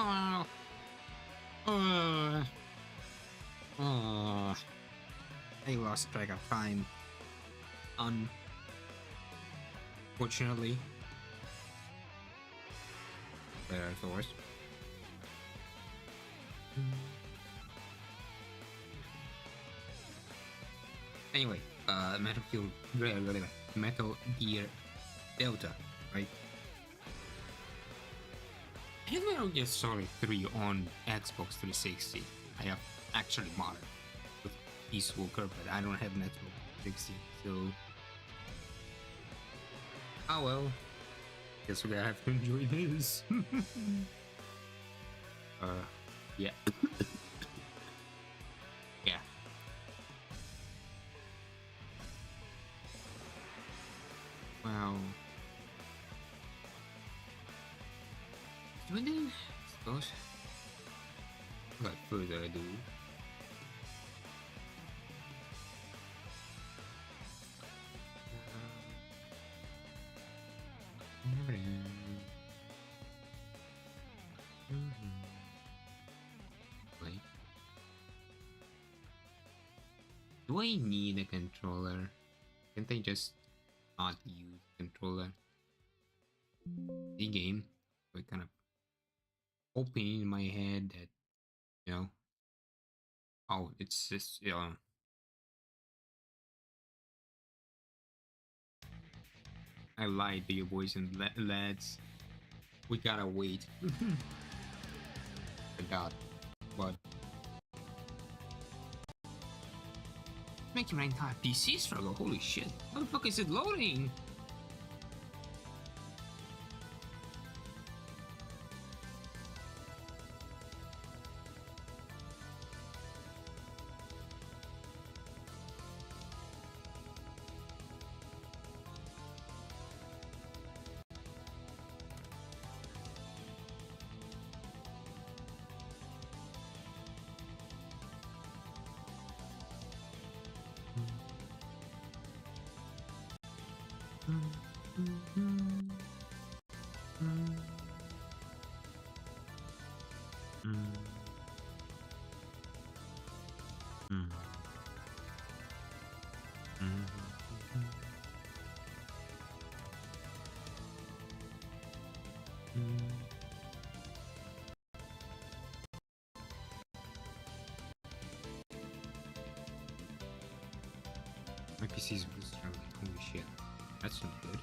Oh, uh, uh, I lost track of time. Unfortunately, better as always. Anyway, Metal Gear Delta, right? I have Metal Gear Solid 3 on Xbox 360. I have actually modded with Peace Walker, but I don't have an Xbox 360, so oh well. Guess we have to enjoy this. uh, yeah, yeah. Well, doing it, I suppose. Without further ado, wait. Do I need a controller? Can't I just not use controller? The game, so I kind of opening in my head that you know, oh, it's just I lied to you boys and lads. We gotta wait. Forgot, but making my entire PC struggle. Holy shit! How the fuck is it loading? My PC is really struggling. Holy shit, that's not good.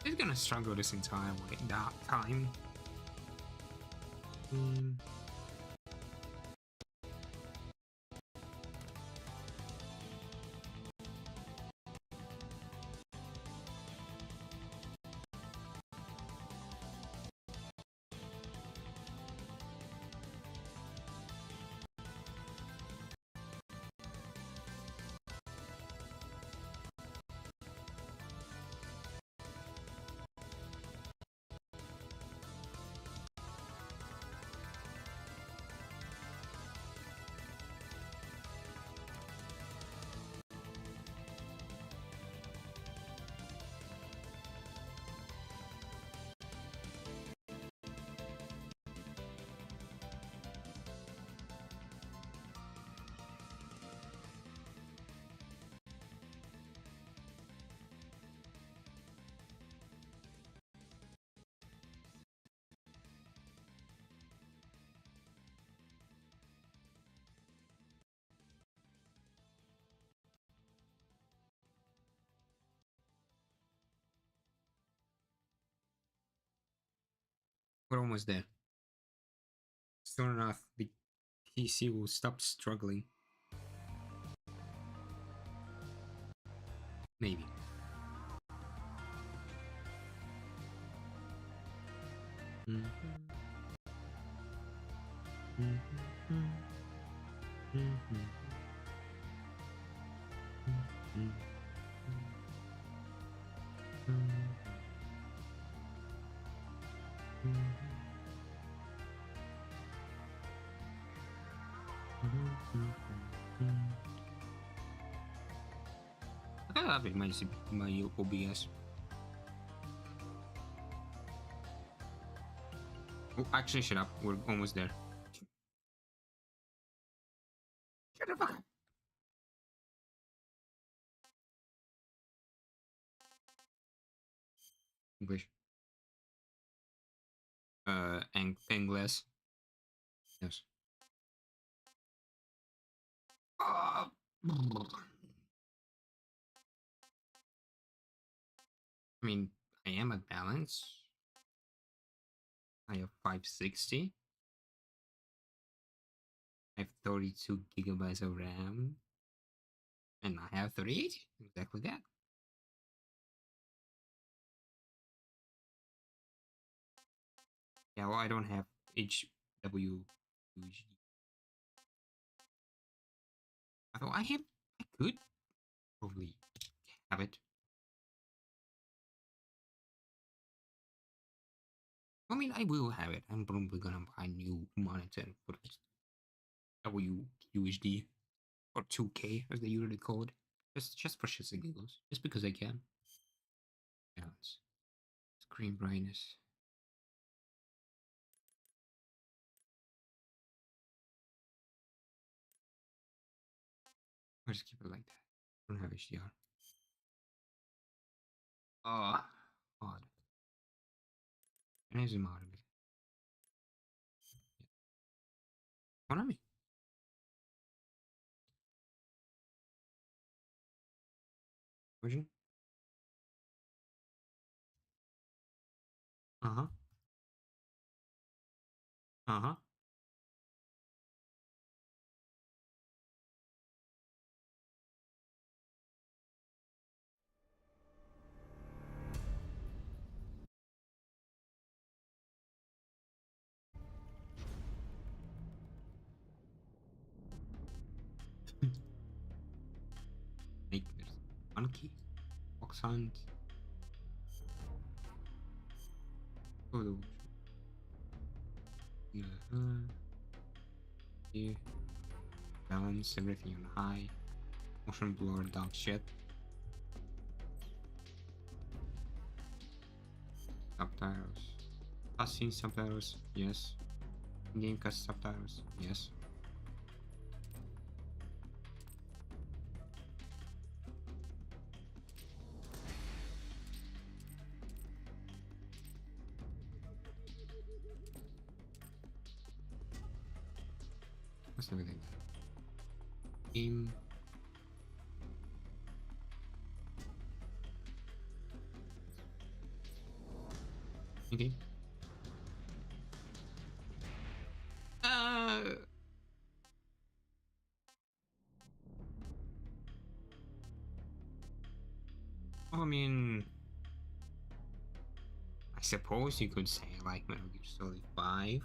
It's gonna struggle this entire way. That time. We're almost there. Soon enough, the PC will stop struggling. Maybe. I have it, my OBS. Oh, actually, shut up. We're almost there. Shut the fuck up. English. English. Yes. Uh, I mean, I am at balance. I have 560. I have 32 gigabytes of RAM. And I have 38. Exactly that. Yeah, well, I don't have HW. Although I could probably have it. I mean, I will have it. I'm probably gonna buy a new monitor for WUHD or 2K as they usually call it. Just for shits and giggles. Just because I can. Balance. Screen brightness. I'll just keep it like that. I don't have HDR. Oh, odd. And I zoom out a bit. What on me? Version? Uh-huh. Uh-huh. Nightmares. Monkey. Fox hunt. Photo. Yeah. Balance everything on high. Motion blur, dog shit. Subtitles. Cutscene subtitles, yes. Game cast subtitles, yes. What's everything? Game. Okay. Uh. I mean, I suppose you could say like Metal Gear Solid 5.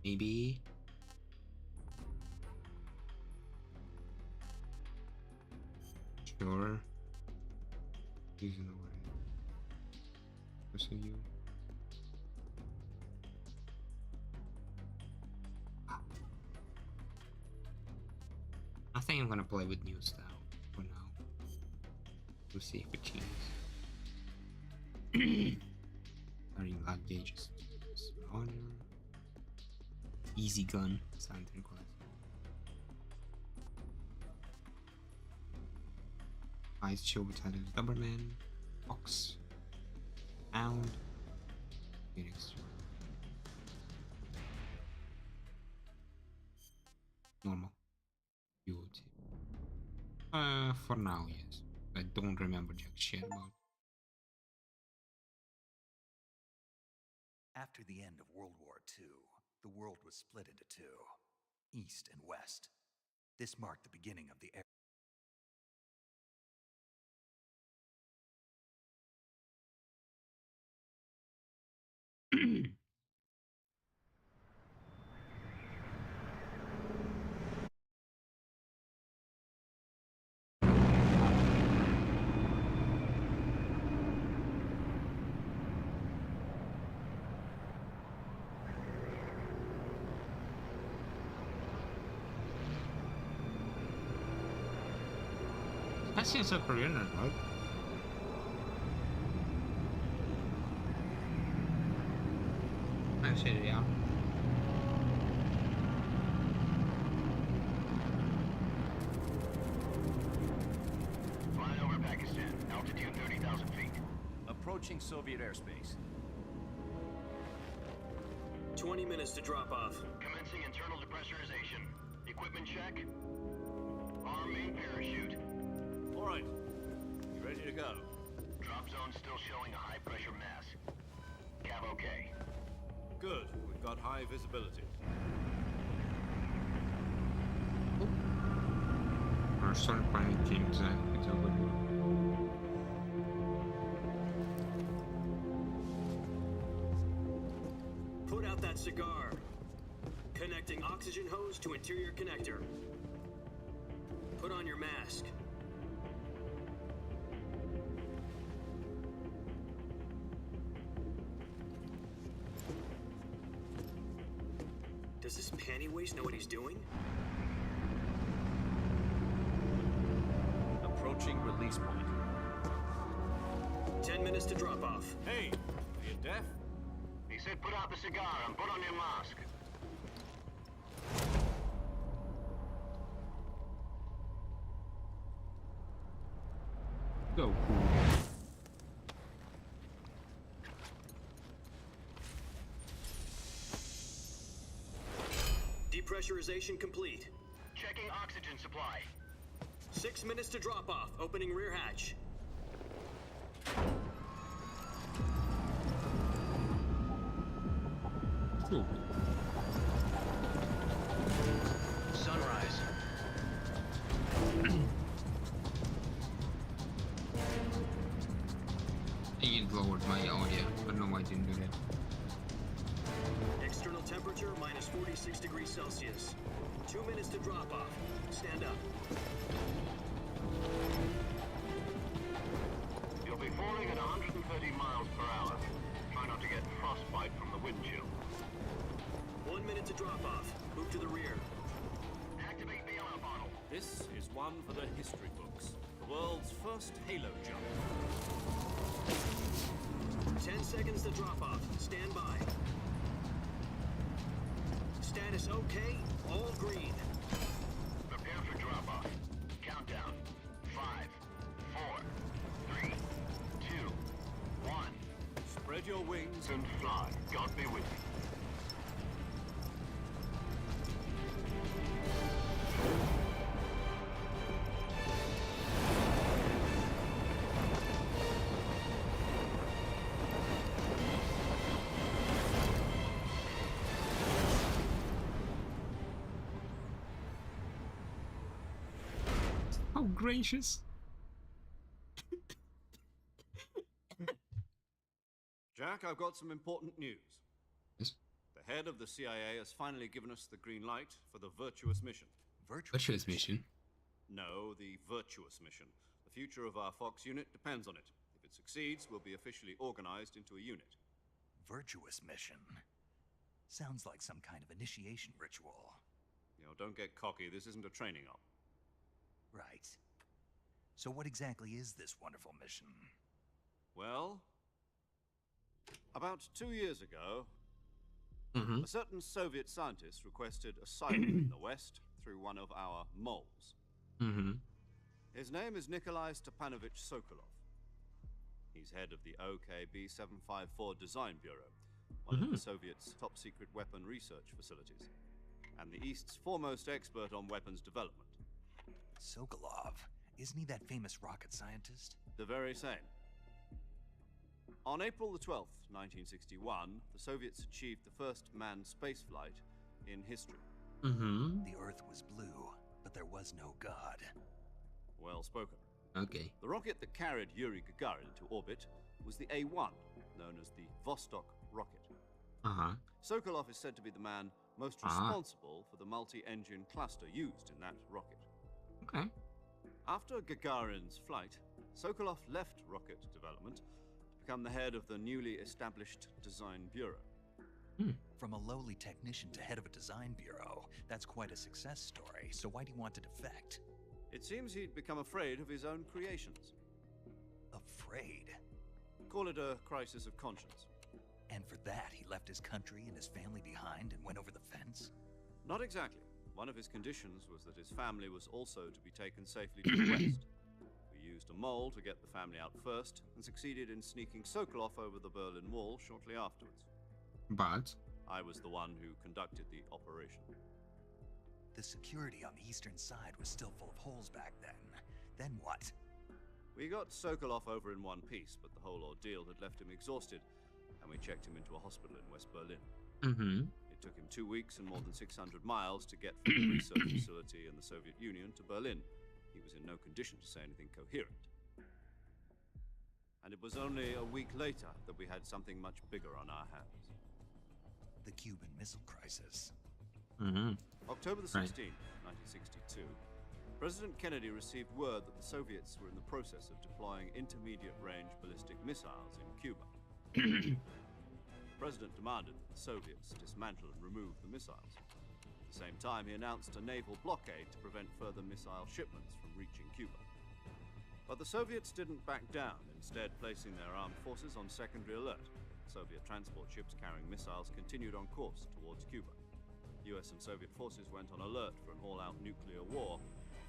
Maybe. Sure. Using the word. So you. I think I'm gonna play with new style for now. We'll see if it changes. Starting lag gauges. Smaller. Easy gun. Something class. Ice Chill Battalion Doberman. Fox. Hound. Phoenix. Normal. Beauty. For now, yes. I don't remember jack shit about. After the end of World War II, the world was split into two, East and West. This marked the beginning of the era. That seems so Korean, right? Actually, yeah. Flying over Pakistan, altitude 30,000 feet. Approaching Soviet airspace. 20 minutes to drop off. Commencing internal depressurization. Equipment check. Arm main parachute. All right. You ready to go? Drop zone still showing a high pressure mass. Cav okay. Good. We've got high visibility. Our sun planet James it's over. Put out that cigar. Connecting oxygen hose to interior connector. Put on your mask. Does this panty waste know what he's doing? Approaching release point. 10 minutes to drop off. Hey, are you deaf? He said put out the cigar and put on your mask. Go. Depressurization complete. Checking oxygen supply. 6 minutes to drop off. Opening rear hatch. Cool. Sunrise. It lowered my audio, but no, I didn't do that. External temperature minus 46 degrees Celsius. 2 minutes to drop off. Stand up. You'll be falling at 130 miles per hour. Try not to get frostbite from the wind chill. 1 minute to drop off. Move to the rear. Activate the air bottle. This is one for the history books. The world's first halo jump. 10 seconds to drop off. Stand by. Status okay. All green. Prepare for drop-off. Countdown. 5, 4, 3, 2, 1. Spread your wings And fly. God be with you. How gracious. Jack, I've got some important news. Yes. The head of the CIA has finally given us the green light for the virtuous mission. Virtuous mission. No, the virtuous mission. The future of our Fox unit depends on it. If it succeeds, we'll be officially organized into a unit. Virtuous mission. Sounds like some kind of initiation ritual. You know, don't get cocky. This isn't a training op. Right. So what exactly is this wonderful mission? Well, about 2 years ago, Mm-hmm. a certain Soviet scientist requested asylum in the West through one of our moles. Mm-hmm. His name is Nikolai Stepanovich Sokolov. He's head of the OKB 754 Design Bureau, one of the Soviets' top-secret weapon research facilities, and the East's foremost expert on weapons development. Sokolov. Isn't he that famous rocket scientist? The very same. On April the 12th, 1961, the Soviets achieved the first manned spaceflight in history. Mm-hmm. The Earth was blue, but there was no God. Well spoken. Okay. The rocket that carried Yuri Gagarin into orbit was the A-1, known as the Vostok rocket. Uh-huh. Sokolov is said to be the man most responsible for the multi-engine cluster used in that rocket. Okay. After Gagarin's flight, Sokolov left rocket development to become the head of the newly established Design Bureau. From a lowly technician to head of a design bureau, that's quite a success story, so why'd he want to defect? It seems he'd become afraid of his own creations. Afraid? Call it a crisis of conscience. And for that, he left his country and his family behind and went over the fence? Not exactly. One of his conditions was that his family was also to be taken safely to the west. We used a mole to get the family out first, and succeeded in sneaking Sokolov over the Berlin Wall shortly afterwards. But I was the one who conducted the operation. The security on the eastern side was still full of holes back then. Then what? We got Sokolov over in one piece, but the whole ordeal had left him exhausted, and we checked him into a hospital in West Berlin. It took him 2 weeks and more than 600 miles to get from the research facility in the Soviet Union to Berlin. He was in no condition to say anything coherent. And it was only a week later that we had something much bigger on our hands. The Cuban Missile Crisis. October the 16th, 1962, President Kennedy received word that the Soviets were in the process of deploying intermediate-range ballistic missiles in Cuba. The President demanded that the Soviets dismantle and remove the missiles. At the same time, he announced a naval blockade to prevent further missile shipments from reaching Cuba. But the Soviets didn't back down, instead placing their armed forces on secondary alert. Soviet transport ships carrying missiles continued on course towards Cuba. US and Soviet forces went on alert for an all-out nuclear war.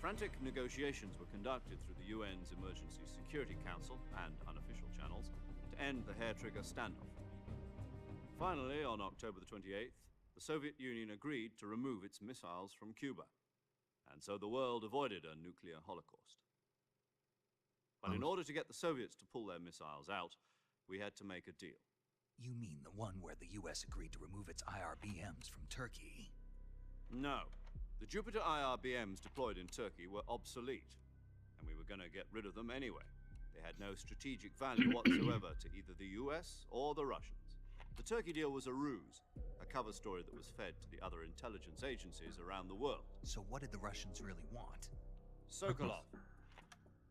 Frantic negotiations were conducted through the UN's Emergency Security Council and unofficial channels to end the hair-trigger standoff. Finally, on October the 28th, the Soviet Union agreed to remove its missiles from Cuba, and so the world avoided a nuclear holocaust. But in order to get the Soviets to pull their missiles out, we had to make a deal. You mean the one where the US agreed to remove its IRBMs from Turkey? No. The Jupiter IRBMs deployed in Turkey were obsolete, and we were going to get rid of them anyway. They had no strategic value whatsoever to either the US or the Russians. The Turkey deal was a ruse, a cover story that was fed to the other intelligence agencies around the world. So what did the Russians really want? Sokolov.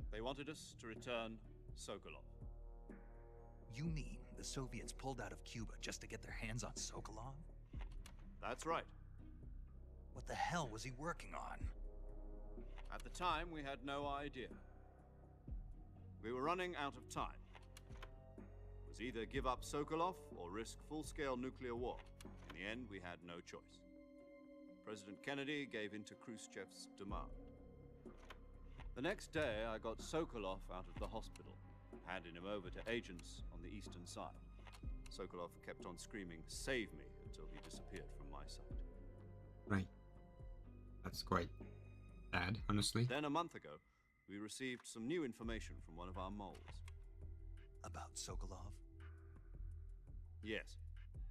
They wanted us to return Sokolov. You mean the Soviets pulled out of Cuba just to get their hands on Sokolov? That's right. What the hell was he working on? At the time, we had no idea. We were running out of time. It was either give up Sokolov or risk full-scale nuclear war. In the end, we had no choice. President Kennedy gave in to Khrushchev's demand. The next day, I got Sokolov out of the hospital, handing him over to agents on the eastern side. Sokolov kept on screaming, "Save me," until he disappeared from my sight. right. That's quite sad, honestly. Then a month ago, we received some new information from one of our moles. About Sokolov? Yes.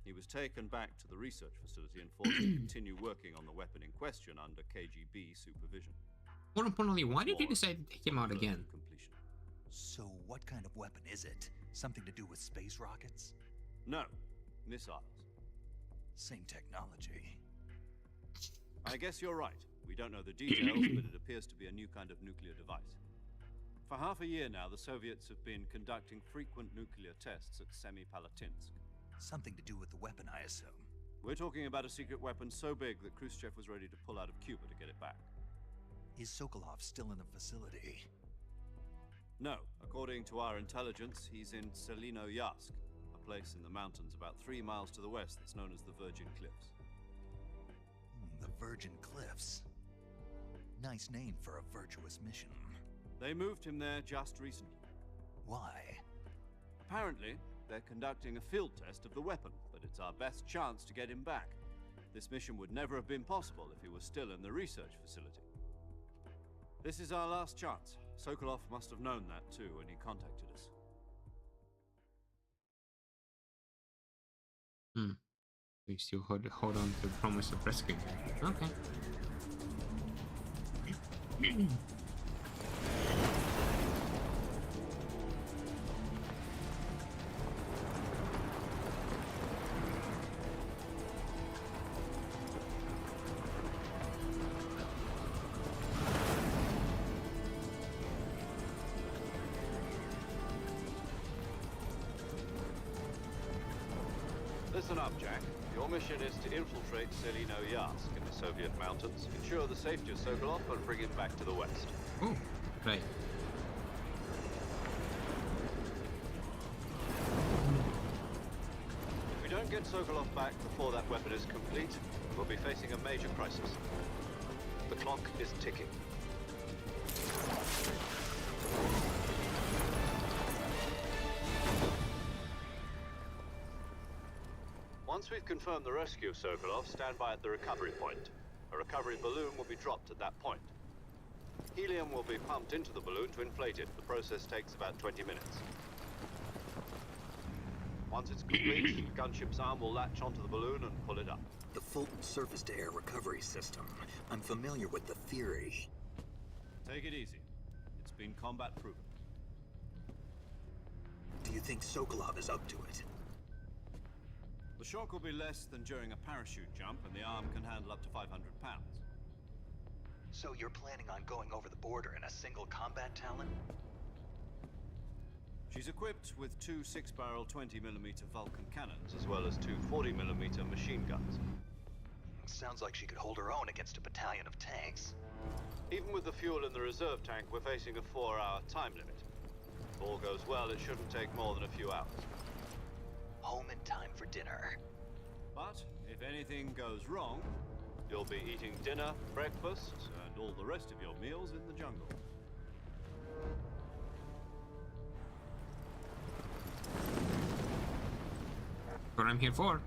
He was taken back to the research facility and forced to continue working on the weapon in question under KGB supervision. More importantly, why did you decide to take him out again? Completion. So what kind of weapon is it? Something to do with space rockets? No. Missiles. Same technology. I guess you're right. We don't know the details, but it appears to be a new kind of nuclear device. For half a year now, the Soviets have been conducting frequent nuclear tests at Semipalatinsk. Something to do with the weapon, I assume. We're talking about a secret weapon so big that Khrushchev was ready to pull out of Cuba to get it back. Is Sokolov still in the facility? No. According to our intelligence, he's in Selinoyarsk, a place in the mountains about 3 miles to the west that's known as the Virgin Cliffs. The Virgin Cliffs. Nice name for a virtuous mission. They moved him there just recently. Why? Apparently, they're conducting a field test of the weapon, but it's our best chance to get him back. This mission would never have been possible if he was still in the research facility. This is our last chance. Sokolov must have known that too when he contacted us. We still hold on to the promise of rescuing him. Okay. Listen up, Jack. Your mission is to infiltrate Selino-Yarsk in the Soviet mountains, ensure the safety of Sokolov, and bring him back to the west. Oh, right. If we don't get Sokolov back before that weapon is complete, we'll be facing a major crisis. The clock is ticking. Once we've confirmed the rescue of Sokolov, stand by at the recovery point. A recovery balloon will be dropped at that point. Helium will be pumped into the balloon to inflate it. The process takes about 20 minutes. Once it's complete, the gunship's arm will latch onto the balloon and pull it up. The Fulton surface-to-air recovery system. I'm familiar with the theory. Take it easy. It's been combat proven. Do you think Sokolov is up to it? The shock will be less than during a parachute jump, and the arm can handle up to 500 pounds. So you're planning on going over the border in a single combat Talon? She's equipped with two 6-barrel 20mm Vulcan cannons, as well as two 40mm machine guns. Sounds like she could hold her own against a battalion of tanks. Even with the fuel in the reserve tank, we're facing a 4-hour time limit. If all goes well, it shouldn't take more than a few hours. Home in time for dinner. But if anything goes wrong, you'll be eating dinner, breakfast, and all the rest of your meals in the jungle. What I'm here for.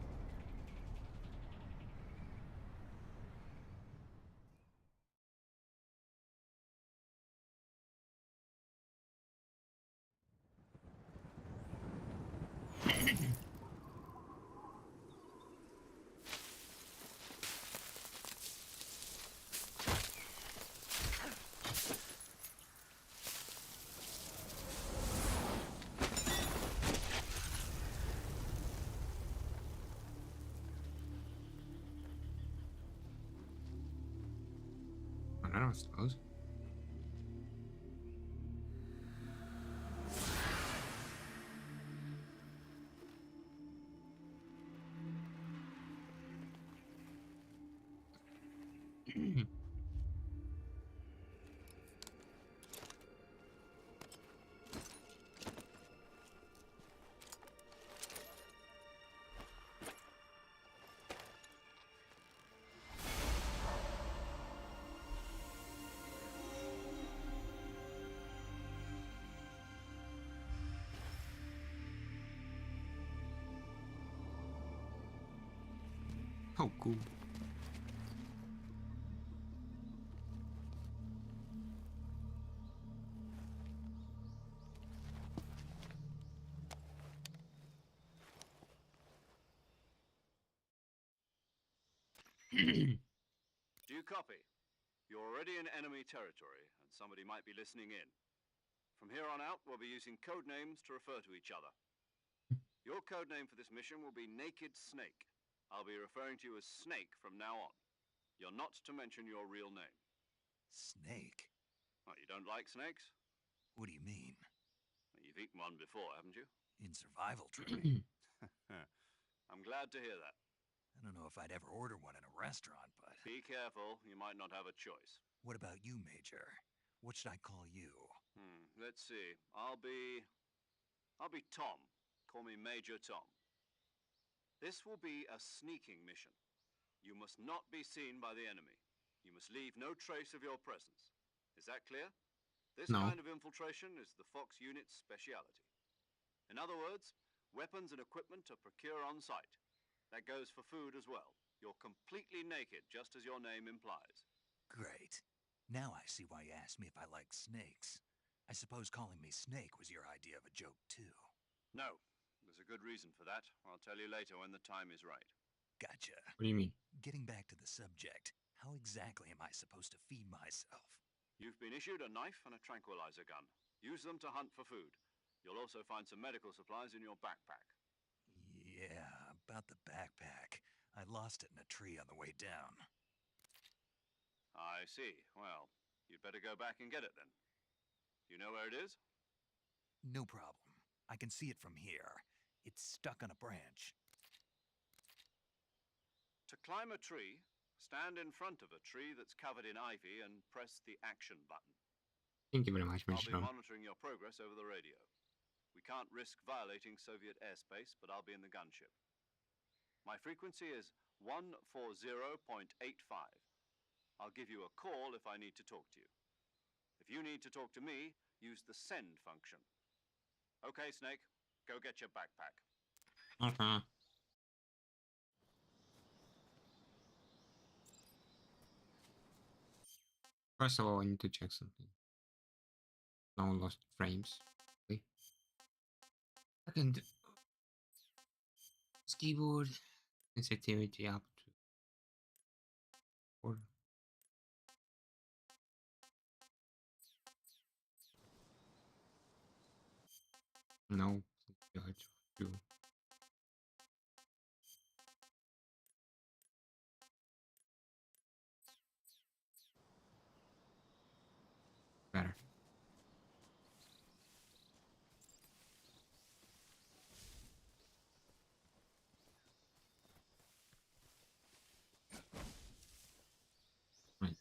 I suppose. Oh, cool. Do you copy? You're already in enemy territory, and somebody might be listening in. From here on out, we'll be using code names to refer to each other. Your code name for this mission will be Naked Snake. I'll be referring to you as Snake from now on. You're not to mention your real name. Snake? Oh, you don't like snakes? What do you mean? Well, you've eaten one before, haven't you? In survival training? I'm glad to hear that. I don't know if I'd ever order one in a restaurant, but... Be careful, you might not have a choice. What about you, Major? What should I call you? Let's see. I'll be Tom. Call me Major Tom. This will be a sneaking mission. You must not be seen by the enemy. You must leave no trace of your presence. Is that clear? This No. kind of infiltration is the Fox unit's speciality. In other words, weapons and equipment are procured on site. That goes for food as well. You're completely naked, just as your name implies. Great. Now I see why you asked me if I like snakes. I suppose calling me Snake was your idea of a joke, too. No. There's a good reason for that. I'll tell you later when the time is right. Gotcha. What do you mean? Getting back to the subject, how exactly am I supposed to feed myself? You've been issued a knife and a tranquilizer gun. Use them to hunt for food. You'll also find some medical supplies in your backpack. Yeah, about the backpack. I lost it in a tree on the way down. I see. Well, you'd better go back and get it then. You know where it is? No problem. I can see it from here. It's stuck on a branch. To climb a tree, stand in front of a tree that's covered in ivy and press the action button. Thank you very much, I'll Mr. be monitoring your progress over the radio. We can't risk violating Soviet airspace, but I'll be in the gunship. My frequency is 140.85. I'll give you a call if I need to talk to you. If you need to talk to me, use the send function. Okay, Snake, go get your backpack. Okay. First of all, I need to check something. No lost frames. Okay. Second, keyboard sensitivity up to 4. No, judge 2. Better. Right.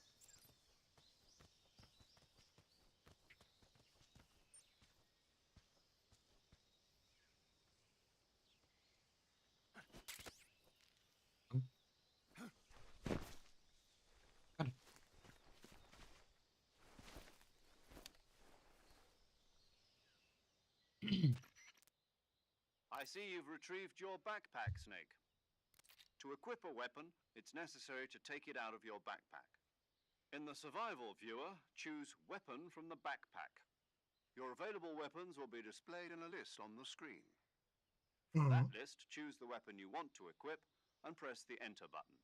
Oh. Got it. I see you've retrieved your backpack, Snake. To equip a weapon, it's necessary to take it out of your backpack. In the survival viewer, choose Weapon from the backpack. Your available weapons will be displayed in a list on the screen. From that list, choose the weapon you want to equip and press the Enter button.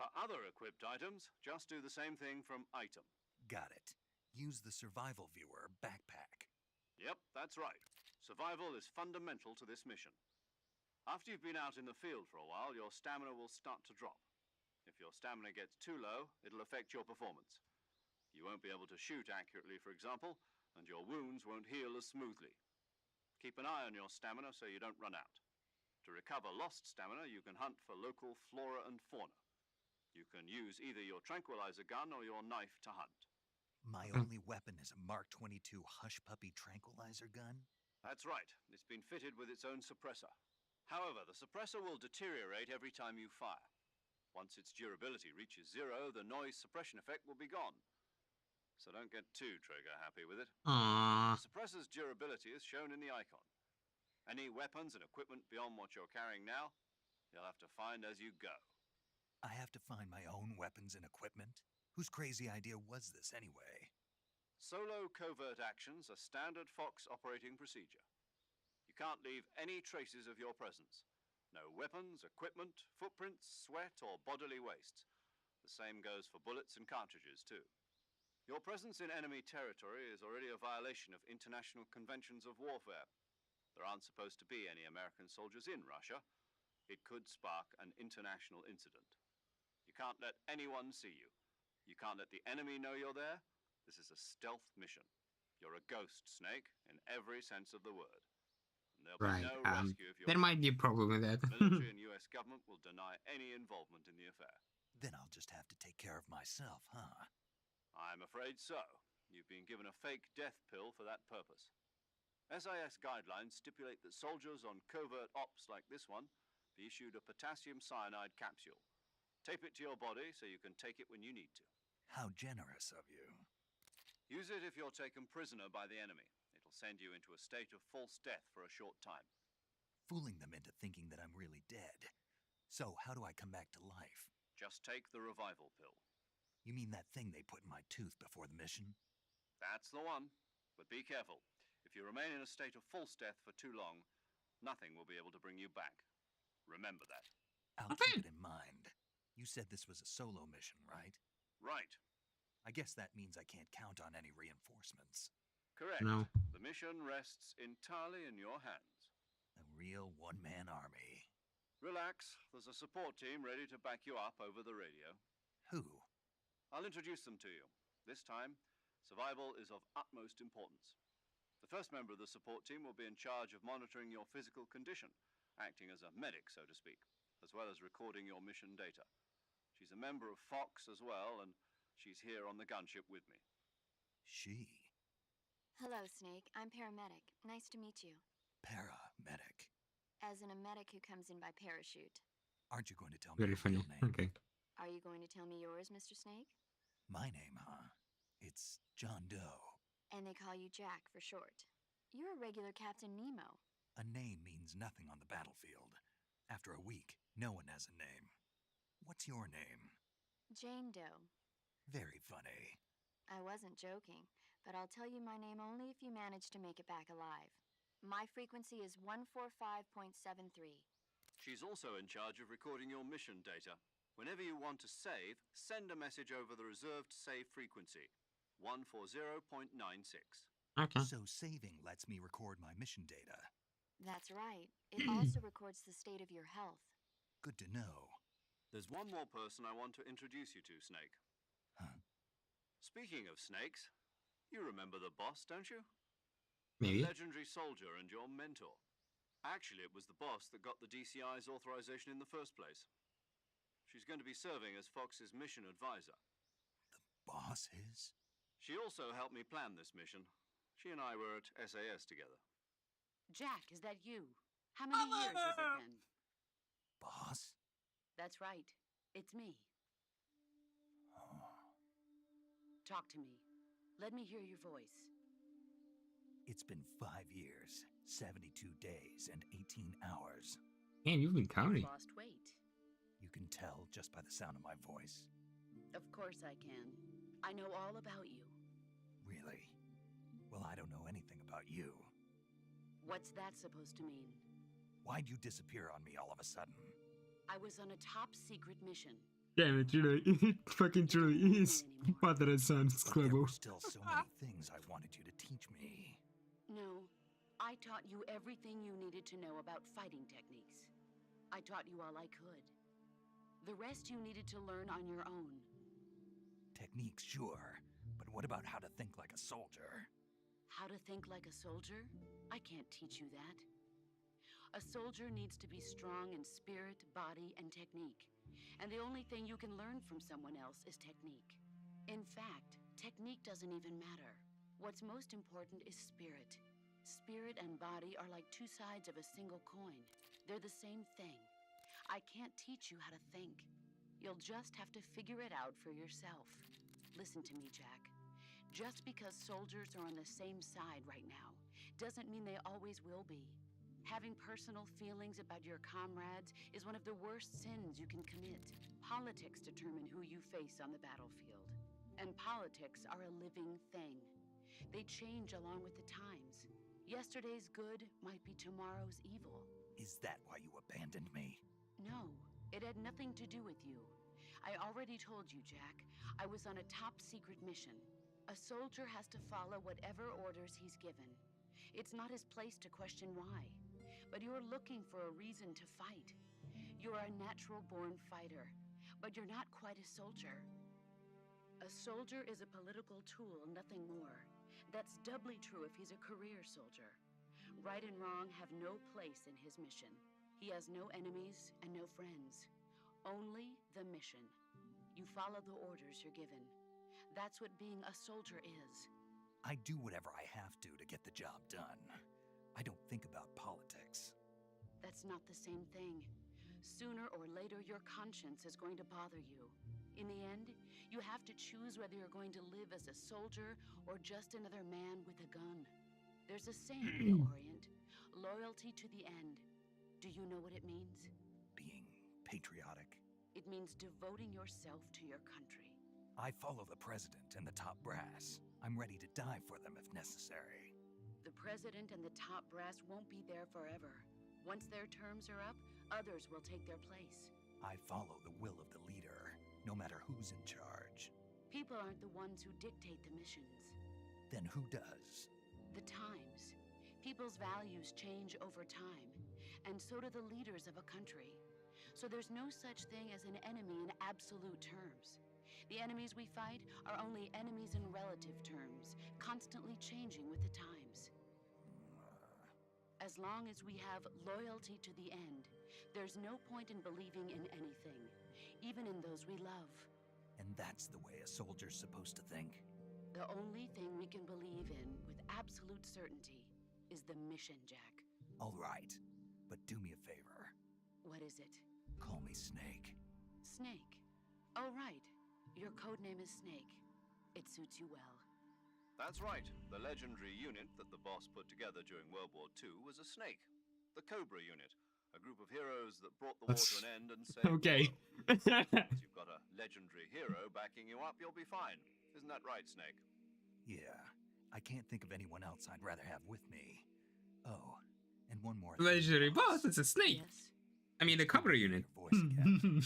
For other equipped items, just do the same thing from Item. Got it. Use the survival viewer backpack. Yep, that's right. Survival is fundamental to this mission. After you've been out in the field for a while, your stamina will start to drop. If your stamina gets too low, it'll affect your performance. You won't be able to shoot accurately, for example, and your wounds won't heal as smoothly. Keep an eye on your stamina so you don't run out. To recover lost stamina, you can hunt for local flora and fauna. You can use either your tranquilizer gun or your knife to hunt. My only weapon is a Mark 22 Hush Puppy tranquilizer gun? That's right. It's been fitted with its own suppressor. However, the suppressor will deteriorate every time you fire. Once its durability reaches 0, the noise suppression effect will be gone. So don't get too trigger-happy with it. Aww. The suppressor's durability is shown in the icon. Any weapons and equipment beyond what you're carrying now, you'll have to find as you go. I have to find my own weapons and equipment? Whose crazy idea was this anyway? Solo covert actions are standard Fox operating procedure. You can't leave any traces of your presence. No weapons, equipment, footprints, sweat, or bodily wastes. The same goes for bullets and cartridges, too. Your presence in enemy territory is already a violation of international conventions of warfare. There aren't supposed to be any American soldiers in Russia. It could spark an international incident. You can't let anyone see you. You can't let the enemy know you're there. This is a stealth mission. You're a ghost, Snake, in every sense of the word. And there'll Right. be no rescue if There might be a problem with that. the military and US government will deny any involvement in the affair. Then I'll just have to take care of myself, huh? I'm afraid so. You've been given a fake death pill for that purpose. SIS guidelines stipulate that soldiers on covert ops like this one be issued a potassium cyanide capsule. Tape it to your body so you can take it when you need to. How generous of you. Use it if you're taken prisoner by the enemy. It'll send you into a state of false death for a short time. Fooling them into thinking that I'm really dead. So, how do I come back to life? Just take the revival pill. You mean that thing they put in my tooth before the mission? That's the one. But be careful. If you remain in a state of false death for too long, nothing will be able to bring you back. Remember that. I'll keep it in mind. You said this was a solo mission, right? Right. I guess that means I can't count on any reinforcements. Correct. No. The mission rests entirely in your hands. A real one-man army. Relax. There's a support team ready to back you up over the radio. Who? I'll introduce them to you. This time, survival is of utmost importance. The first member of the support team will be in charge of monitoring your physical condition, acting as a medic, so to speak. as well as recording your mission data. She's a member of Fox as well, and she's here on the gunship with me. She? Hello, Snake. I'm paramedic. Nice to meet you. Paramedic. As in a medic who comes in by parachute. Aren't you going to tell me Very your funny. real name? Okay. Are you going to tell me yours, Mr. Snake? My name, huh? It's John Doe. And they call you Jack for short. You're a regular Captain Nemo. A name means nothing on the battlefield. After a week, no one has a name. What's your name? Jane Doe. Very funny. I wasn't joking, but I'll tell you my name only if you manage to make it back alive. My frequency is 145.73. She's also in charge of recording your mission data. Whenever you want to save, send a message over the reserved save frequency, 140.96. Okay. So saving lets me record my mission data. That's right. It also records the state of your health. Good to know. There's one more person I want to introduce you to, Snake. Huh? Speaking of snakes, you remember the boss, don't you? Maybe. The legendary soldier and your mentor. Actually, it was the boss that got the DCI's authorization in the first place. She's going to be serving as Fox's mission advisor. Boss is? She also helped me plan this mission. She and I were at SAS together. Jack, is that you? How many years has it been? Boss? That's right. It's me. Oh. Talk to me. Let me hear your voice. It's been 5 years, 72 days, and 18 hours. Man, you've been counting. You've lost weight. You can tell just by the sound of my voice. Of course I can. I know all about you. Really? Well, I don't know anything about you. What's that supposed to mean? Why'd you disappear on me all of a sudden? I was on a top secret mission. Damn it, really. It fucking truly is. Padre sounds But there clever. were still so many things I wanted you to teach me. No, I taught you everything you needed to know about fighting techniques. I taught you all I could. The rest you needed to learn on your own. Techniques, sure. But what about how to think like a soldier? How to think like a soldier? I can't teach you that. A soldier needs to be strong in spirit, body, and technique. And the only thing you can learn from someone else is technique. In fact, technique doesn't even matter. What's most important is spirit. Spirit and body are like two sides of a single coin. They're the same thing. I can't teach you how to think. You'll just have to figure it out for yourself. Listen to me, Jack. Just because soldiers are on the same side right now doesn't mean they always will be. Having personal feelings about your comrades is one of the worst sins you can commit. Politics determine who you face on the battlefield. And politics are a living thing. They change along with the times. Yesterday's good might be tomorrow's evil. Is that why you abandoned me? No, it had nothing to do with you. I already told you, Jack. I was on a top secret mission. A soldier has to follow whatever orders he's given. It's not his place to question why. But you're looking for a reason to fight. You're a natural-born fighter, but you're not quite a soldier. A soldier is a political tool, nothing more. That's doubly true if he's a career soldier. Right and wrong have no place in his mission. He has no enemies and no friends. Only the mission. You follow the orders you're given. That's what being a soldier is. I do whatever I have to get the job done. I don't think about politics. That's not the same thing. Sooner or later, your conscience is going to bother you. In the end, you have to choose whether you're going to live as a soldier or just another man with a gun. There's a saying in the Orient, loyalty to the end. Do you know what it means? Being patriotic. It means devoting yourself to your country. I follow the president and the top brass. I'm ready to die for them if necessary. The president and the top brass won't be there forever. Once their terms are up, others will take their place. I follow the will of the leader, no matter who's in charge. People aren't the ones who dictate the missions. Then who does? The times. People's values change over time, and so do the leaders of a country. So there's no such thing as an enemy in absolute terms. The enemies we fight are only enemies in relative terms, constantly changing with the times. As long as we have loyalty to the end, there's no point in believing in anything, even in those we love. And that's the way a soldier's supposed to think? The only thing we can believe in with absolute certainty is the mission, Jack. All right, but do me a favor. What is it? Call me Snake. Snake. Oh, right. Your code name is Snake. It suits you well. That's right. The legendary unit that the boss put together during World War II was a snake. The Cobra unit. A group of heroes that brought the war to an end and saved Okay. the world. Once you've got a legendary hero backing you up, you'll be fine. Isn't that right, Snake? Yeah, I can't think of anyone else I'd rather have with me. Oh, and one more thing, Legendary boss, it's a snake. Yes? I mean, the Cobra unit. Your voice again.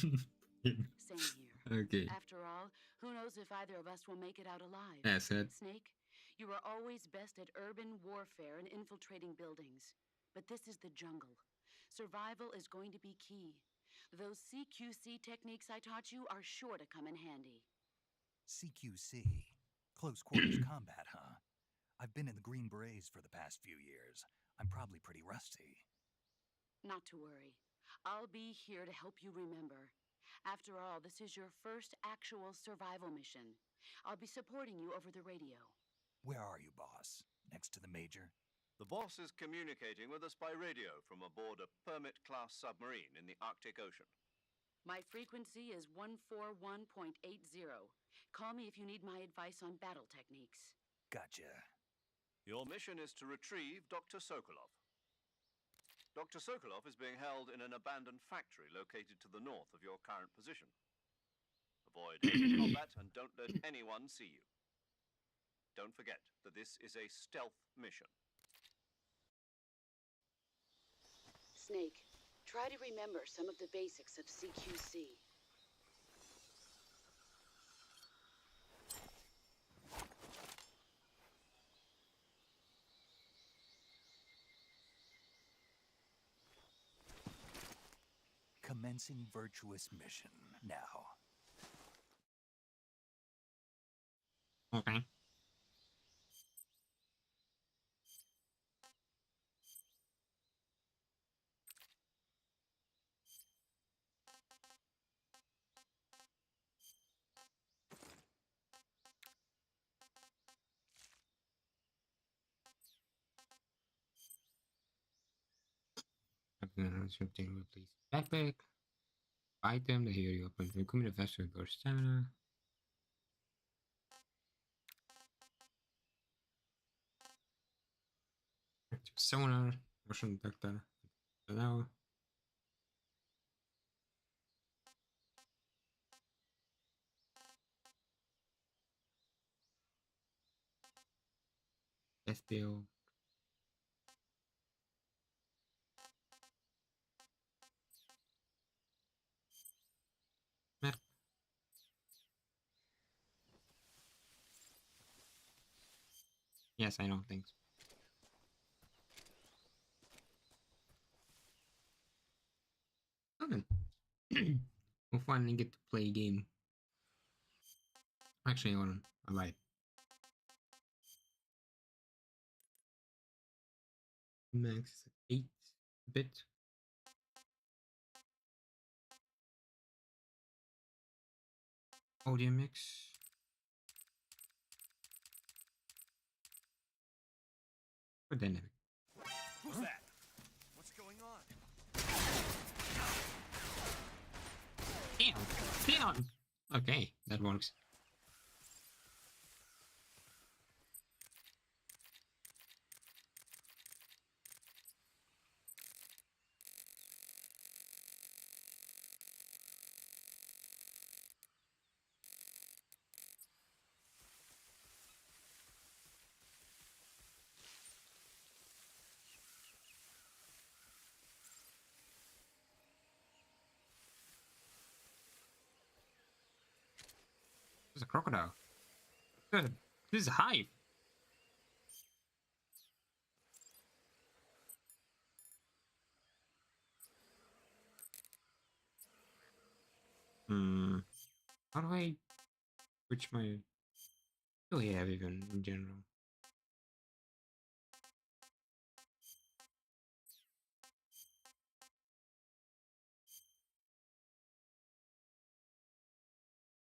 Same here. Okay. After all, who knows if either of us will make it out alive? That's it. Snake, you are always best at urban warfare and infiltrating buildings. But this is the jungle. Survival is going to be key. Those CQC techniques I taught you are sure to come in handy. CQC. Close quarters combat, huh? I've been in the Green Berets for the past few years. I'm probably pretty rusty. Not to worry. I'll be here to help you remember. After all, this is your first actual survival mission. I'll be supporting you over the radio. Where are you, boss? Next to the major? The boss is communicating with us by radio from aboard a Permit-class submarine in the Arctic Ocean. My frequency is 141.80. Call me if you need my advice on battle techniques. Gotcha. Your mission is to retrieve Dr. Sokolov. Dr. Sokolov is being held in an abandoned factory located to the north of your current position. Avoid heavy combat and don't let anyone see you. Don't forget that this is a stealth mission. Snake, try to remember some of the basics of CQC. Commencing virtuous mission now. Okay. Replace backpack. Item, the hero you open. Equipment of faster or stamina. Active sonar. Motion detector. Now. Deal. Map. Yes, I know things. Okay. We'll finally get to play a game. Actually, hold on. I lied. Max is 8-bit. Audio mix. Or dynamic. Who's that? What's going on? Damn! Okay, that works. There's a crocodile. Good. This is a hive. How do I switch my... Do I have even in general?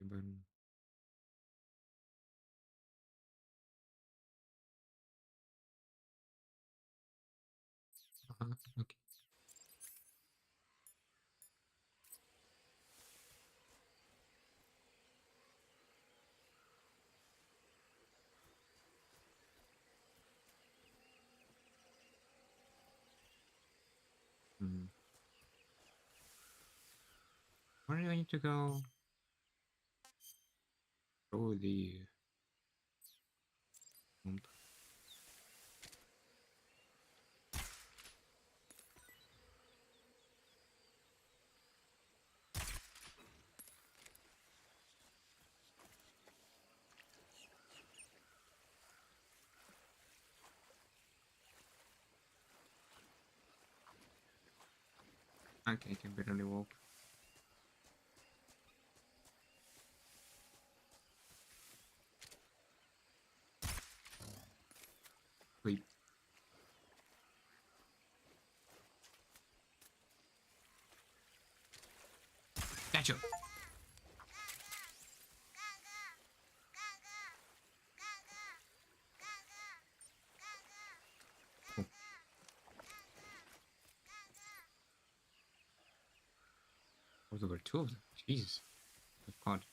button. Okay. Hmm. Where do I need to go? Oh, the. Okay, I can barely walk. Wait. Gotcha. Oh. Oh, there were two of them. Jesus. Oh, God.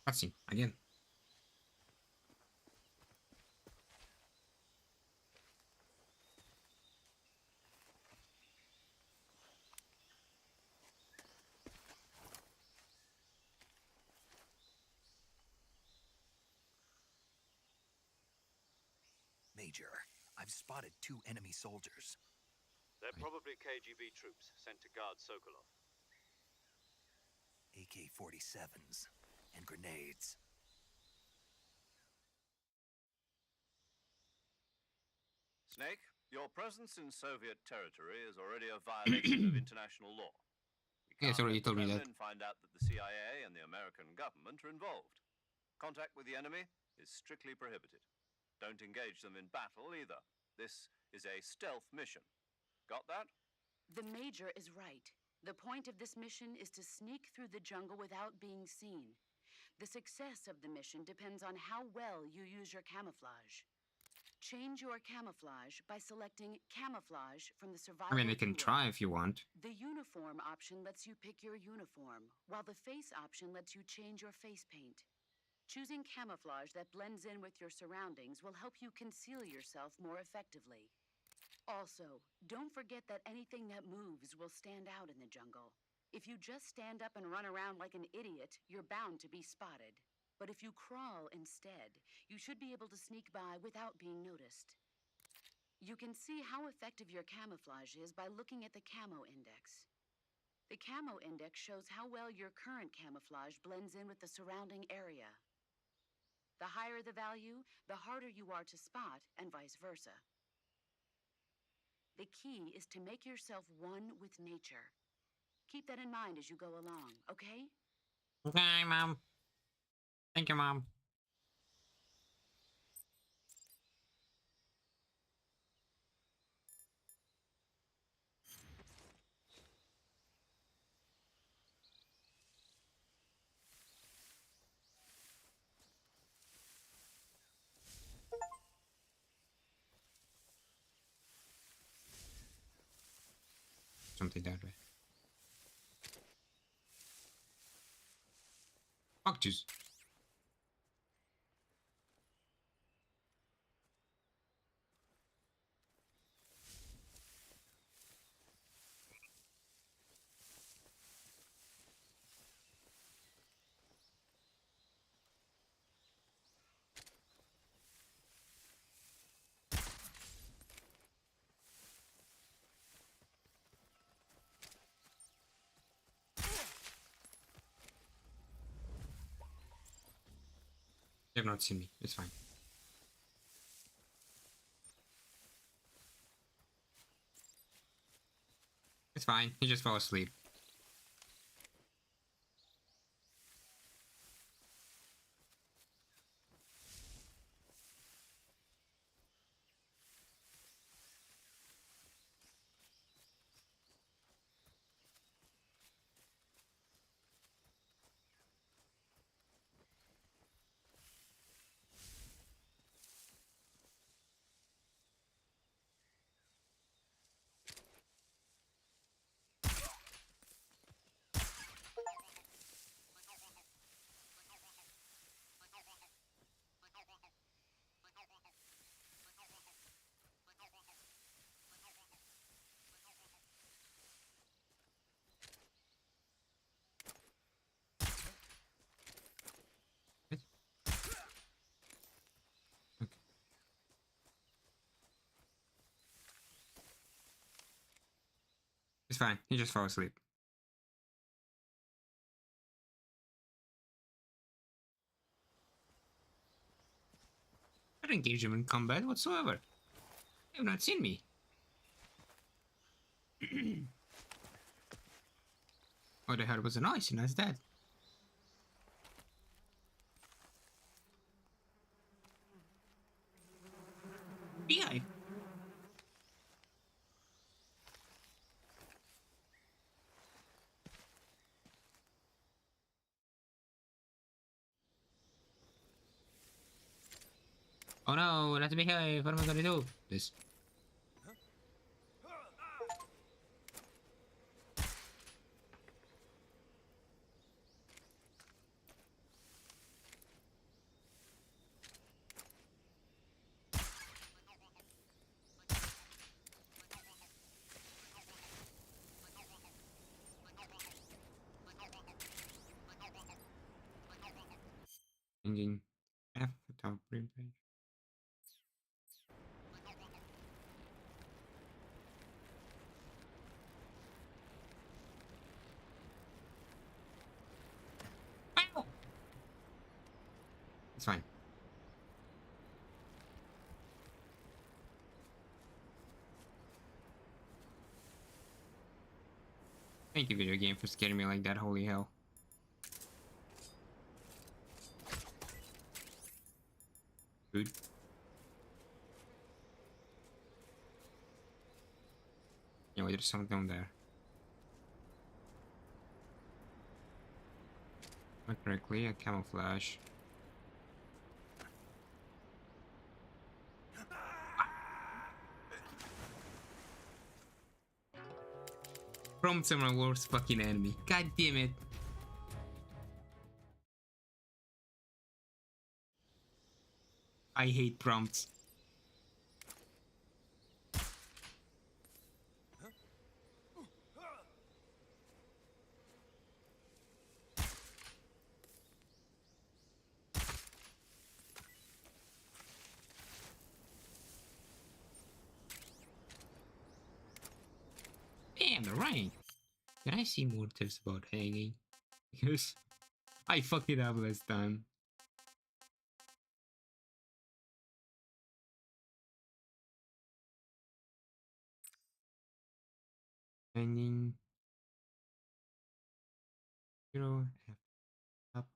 Cutscene again. Major, I've spotted 2 enemy soldiers. They're probably KGB troops sent to guard Sokolov. AK-47s and grenades. Snake, your presence in Soviet territory is already a violation of international law. We Yes, can't already let the told me that. Kremlin find out that the CIA and the American government are involved. Contact with the enemy is strictly prohibited. Don't engage them in battle either. This is a stealth mission. Got that? The Major is right. The point of this mission is to sneak through the jungle without being seen. The success of the mission depends on how well you use your camouflage. Change your camouflage by selecting Camouflage from the survival I mean, I can tool. try if you want. The Uniform option lets you pick your uniform, while the Face option lets you change your face paint. Choosing camouflage that blends in with your surroundings will help you conceal yourself more effectively. Also, don't forget that anything that moves will stand out in the jungle. If you just stand up and run around like an idiot, you're bound to be spotted. But if you crawl instead, you should be able to sneak by without being noticed. You can see how effective your camouflage is by looking at the Camo Index. The Camo Index shows how well your current camouflage blends in with the surrounding area. The higher the value, the harder you are to spot, and vice versa. The key is to make yourself one with nature. Keep that in mind as you go along, okay? Okay, Mom. Thank you, Mom. Something that way. Fuck juice. They have not seen me. It's fine. It's fine. He just fell asleep. It's fine. He just fell asleep. I didn't engage him in combat whatsoever. They have not seen me. All they heard was a noise, and that's that. Beehive. Oh no, that's a beehive. What am I gonna do? This. Engine F top brain page. Ow! It's fine. Thank you, video game, for scaring me like that. Holy hell. Food. Yeah, there's something down there. Not correctly, a camouflage. Prompts are my worst fucking enemy. God damn it. I hate prompts. Damn, the rain. Can I see more tips about hanging? Because I fucked it up last time. Hanging. 0 F up.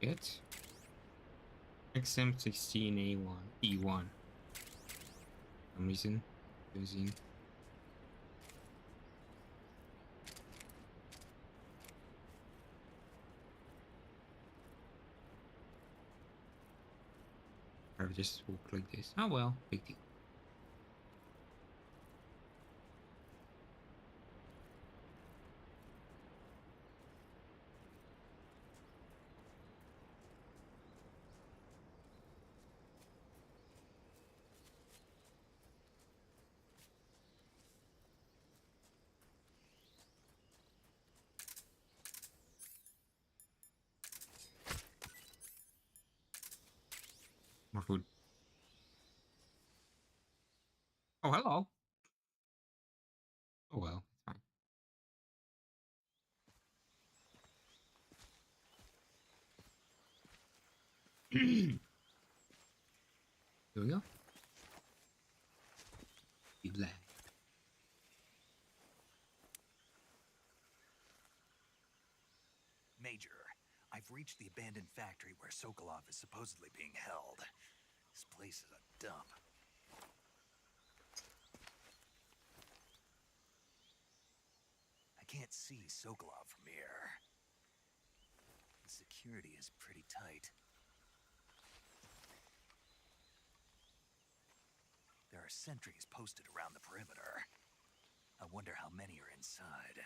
It XM16A1 E1. For some reason using just walk like this. Oh well, big deal. More food. Oh, hello. Oh well, it's fine. Here we go. Be black. Major, I've reached the abandoned factory where Sokolov is supposedly being held. This place is a dump. I can't see Sokolov from here. The security is pretty tight. There are sentries posted around the perimeter. I wonder how many are inside.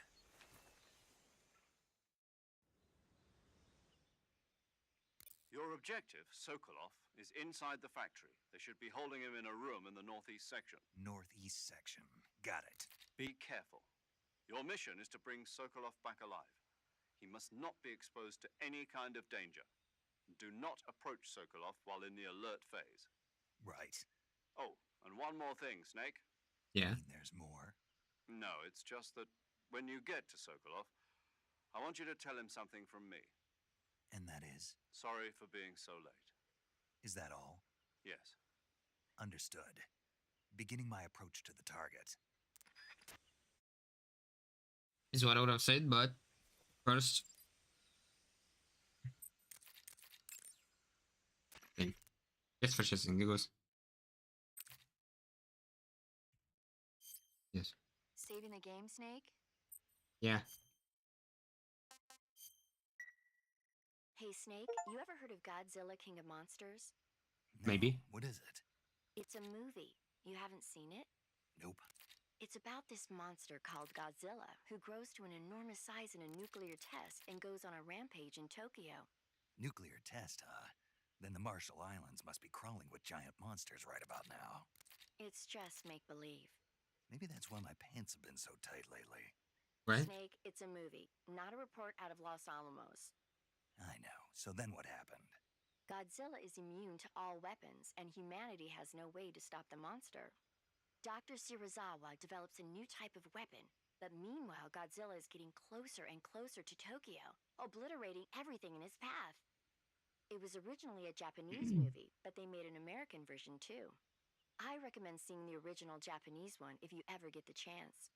Your objective, Sokolov, is inside the factory. They should be holding him in a room in the northeast section. Northeast section. Got it. Be careful. Your mission is to bring Sokolov back alive. He must not be exposed to any kind of danger. Do not approach Sokolov while in the alert phase. Right. Oh, and one more thing, Snake. Yeah. There's more. No, it's just that when you get to Sokolov, I want you to tell him something from me. And that is? Sorry for being so late. Is that all? Yes. Understood. Beginning my approach to the target. Is what I would have said, but first. Okay. Just for shits and giggles. Yes. Saving the game, Snake? Yeah. Hey, Snake, you ever heard of Godzilla King of Monsters? No, Maybe. What is it? It's a movie. You haven't seen it? Nope. It's about this monster called Godzilla, who grows to an enormous size in a nuclear test and goes on a rampage in Tokyo. Nuclear test, huh? Then the Marshall Islands must be crawling with giant monsters right about now. It's just make-believe. Maybe that's why my pants have been so tight lately. Right? Snake, it's a movie, not a report out of Los Alamos. I know. So then what happened? Godzilla is immune to all weapons, and humanity has no way to stop the monster. Dr. Shirazawa develops a new type of weapon, but meanwhile Godzilla is getting closer and closer to Tokyo, obliterating everything in his path. It was originally a Japanese movie, but they made an American version too. I recommend seeing the original Japanese one if you ever get the chance.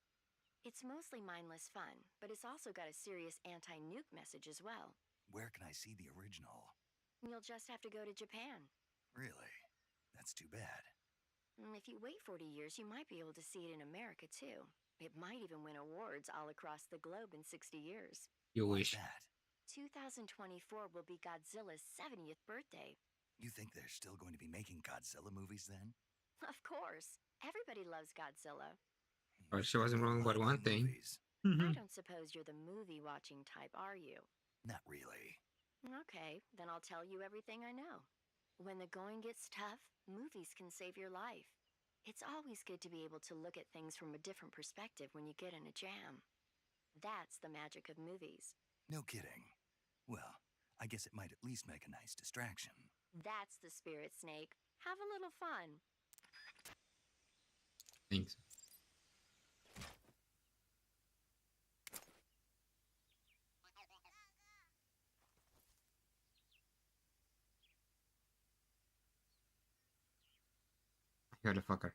It's mostly mindless fun, but it's also got a serious anti-nuke message as well. Where can I see the original? You'll just have to go to Japan. Really? That's too bad. If you wait 40 years, you might be able to see it in America too. It might even win awards all across the globe in 60 years. You What's wish. that? 2024 will be Godzilla's 70th birthday. You think they're still going to be making Godzilla movies then? Of course. Everybody loves Godzilla. Or she wasn't wrong about one thing. Movies. I don't suppose you're the movie-watching type, are you? Not really. Okay, then I'll tell you everything I know. When the going gets tough, movies can save your life. It's always good to be able to look at things from a different perspective when you get in a jam. That's the magic of movies. No kidding. Well, I guess it might at least make a nice distraction. That's the spirit, Snake. Have a little fun. Thanks. You're the fucker.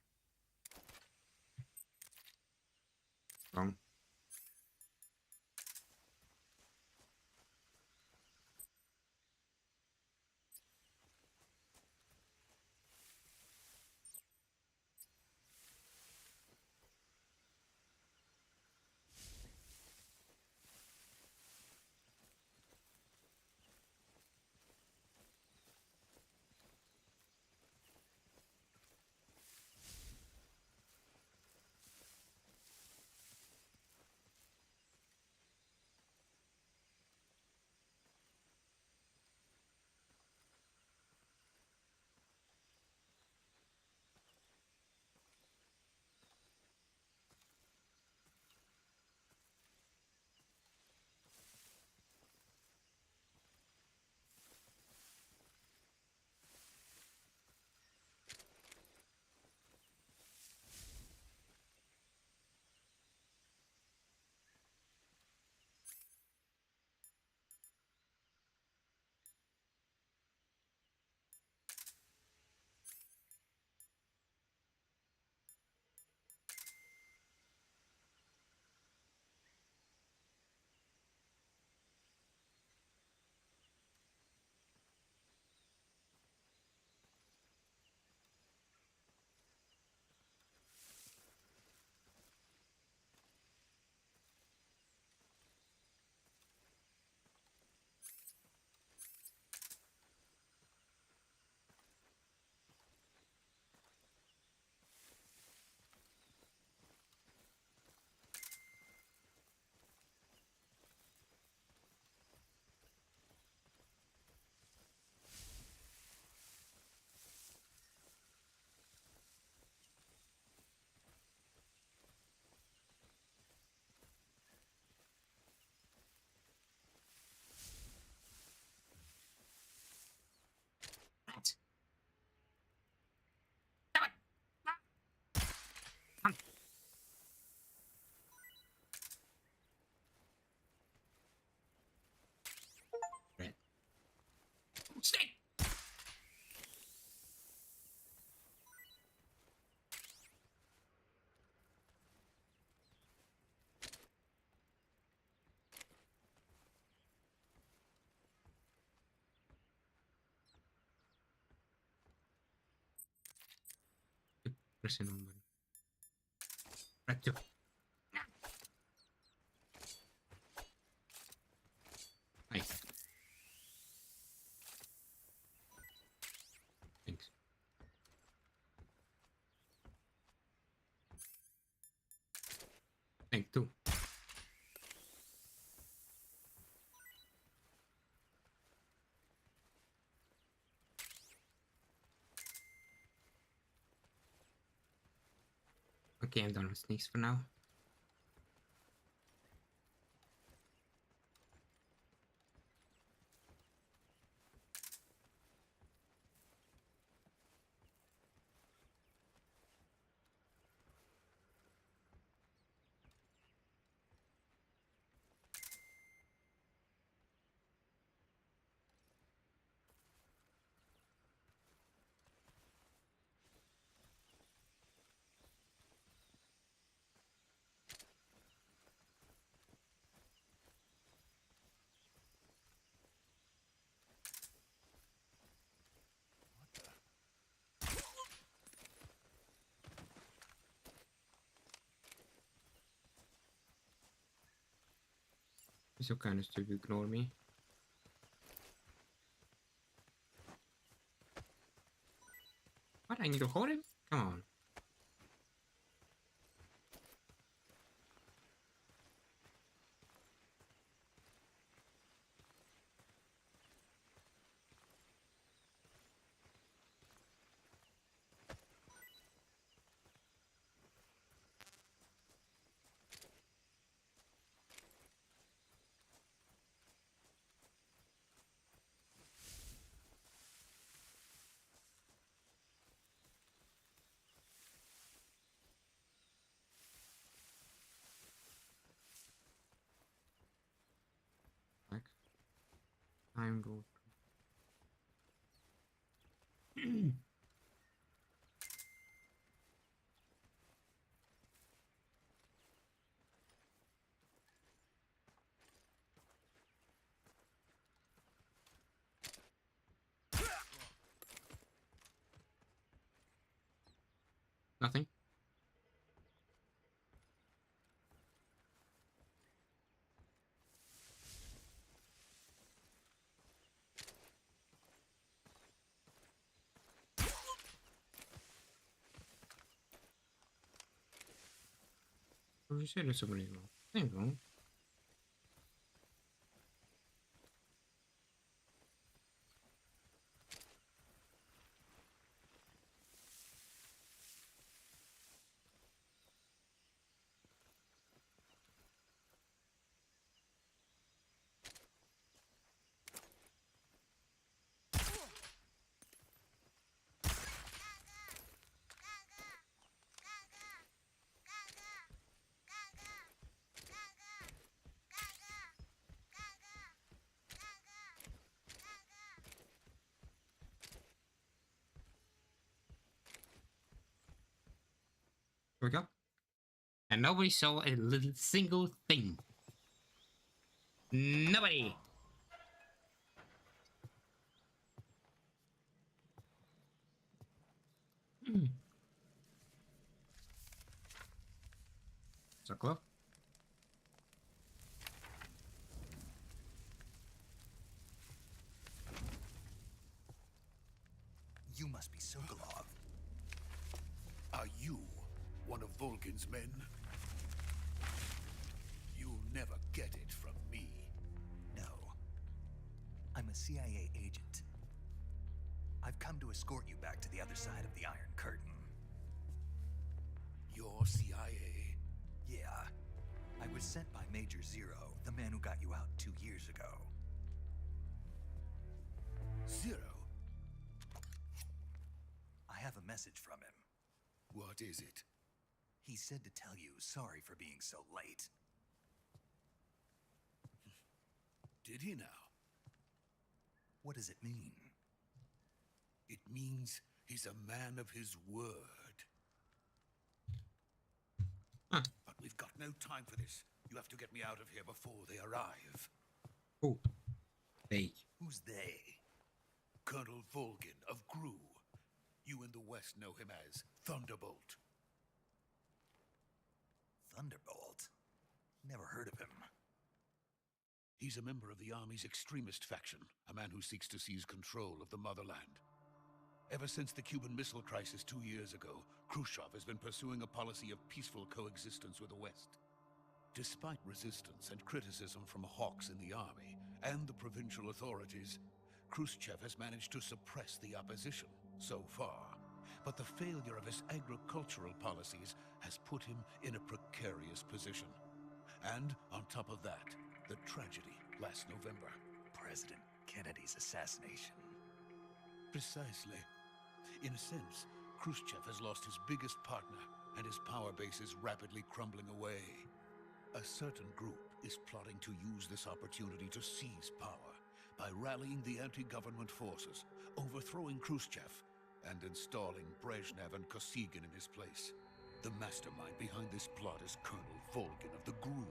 Wrong. Press it on. Right to. Nice. Thanks. Thank you. Okay, I'm done with snakes for now. You're so kind of stupid, ignore me. What? I need to hold him? Come on. Back. Time go. Nothing. What did you say to somebody? There you go. Here we go. And nobody saw a little single thing. Nobody. So close. You must be Sokolov. Are you one of Volgin's men? You'll never get it from me. No. I'm a CIA agent. I've come to escort you back to the other side of the Iron Curtain. You're CIA? Yeah. I was sent by Major Zero, the man who got you out 2 years ago. Zero? I have a message from him. What is it? He said to tell you sorry for being so late. Did he now? What does it mean? It means he's a man of his word. Huh. But we've got no time for this. You have to get me out of here before they arrive. Oh. Hey. Who's they? Colonel Volgin of GRU. You in the West know him as Thunderbolt. Thunderbolt? Never heard of him. He's a member of the Army's extremist faction, a man who seeks to seize control of the motherland. Ever since the Cuban Missile Crisis 2 years ago, Khrushchev has been pursuing a policy of peaceful coexistence with the West. Despite resistance and criticism from hawks in the army and the provincial authorities, Khrushchev has managed to suppress the opposition so far. But the failure of his agricultural policies has put him in a precarious position. And on top of that, the tragedy last November. President Kennedy's assassination. Precisely. In a sense, Khrushchev has lost his biggest partner, and his power base is rapidly crumbling away. A certain group is plotting to use this opportunity to seize power by rallying the anti-government forces, overthrowing Khrushchev, and installing Brezhnev and Kosygin in his place. The mastermind behind this plot is Colonel Volgin of the GRU.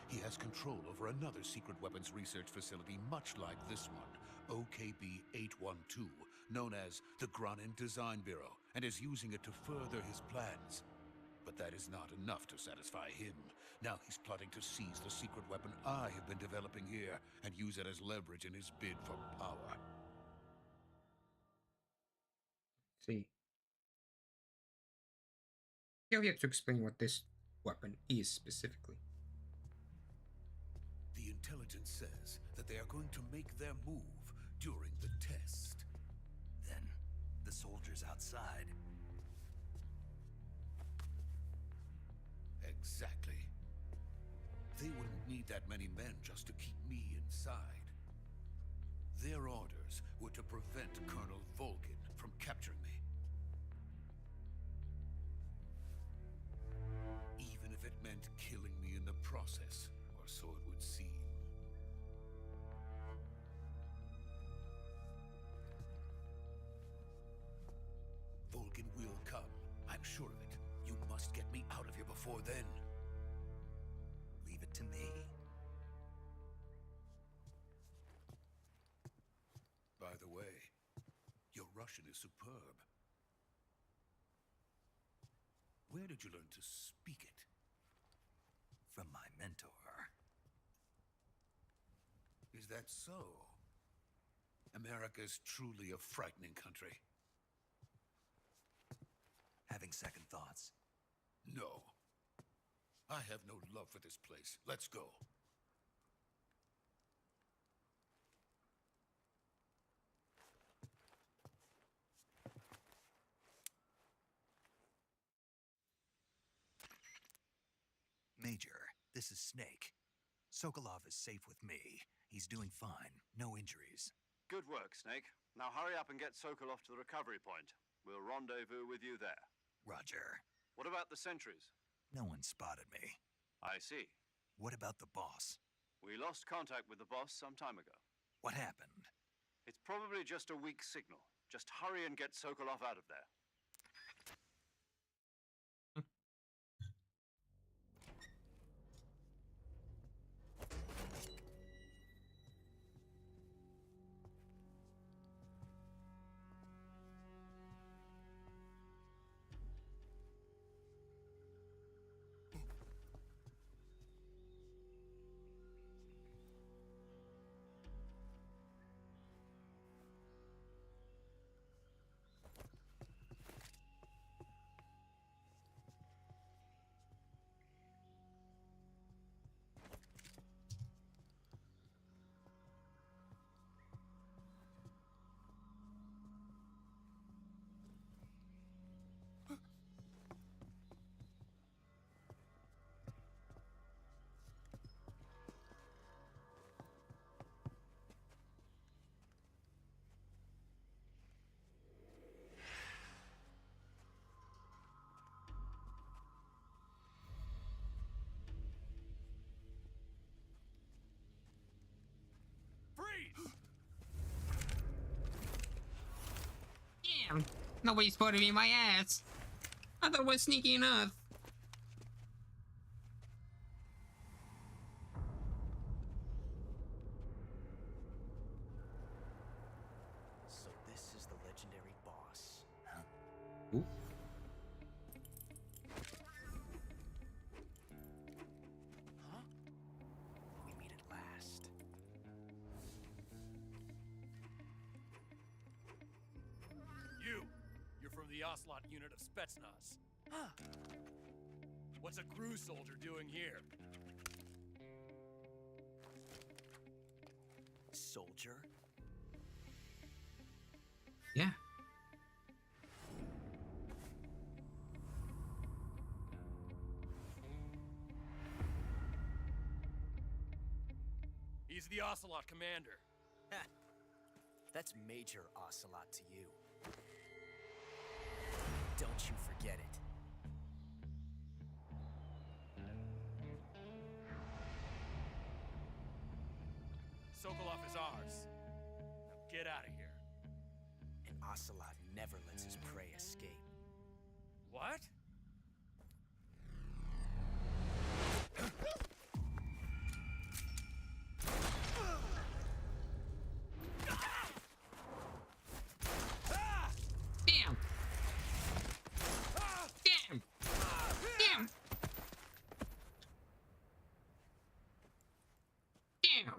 He has control over another secret weapons research facility much like this one, OKB-812, known as the Granin Design Bureau, and is using it to further his plans. But that is not enough to satisfy him. Now he's plotting to seize the secret weapon I have been developing here and use it as leverage in his bid for power. See. You'll have to explain what this weapon is specifically. The intelligence says that they are going to make their move during the test. Then, the soldiers outside. Exactly. They wouldn't need that many men just to keep me inside. Their orders were to prevent Colonel Volgin from capturing me. Even if it meant killing me in the process, or so it would seem. Volgin will come. I'm sure of it. You must get me out of here before then. Leave it to me. By the way, your Russian is superb. Where did you learn to speak it? From my mentor. Is that so? America's truly a frightening country. Having second thoughts. No. I have no love for this place. Let's go. Major, this is Snake. Sokolov is safe with me. He's doing fine. No injuries. Good work, Snake. Now hurry up and get Sokolov to the recovery point. We'll rendezvous with you there. Roger. What about the sentries? No one spotted me. I see. What about the boss? We lost contact with the boss some time ago. What happened? It's probably just a weak signal. Just hurry and get Sokolov out of there. Damn! Nobody's putting me in my ass! I thought it was sneaky enough. So this is the legendary boss. Ooh. Huh? We meet at last. You're from the Ocelot unit of Spetsnaz. What's a crew soldier doing here? Soldier? Yeah. He's the Ocelot commander. That's Major Ocelot to you. Don't you forget it. Sokolov is ours. Now get out of here. And Ocelot never lets his prey escape. What? Damn. Damn. Damn. Damn.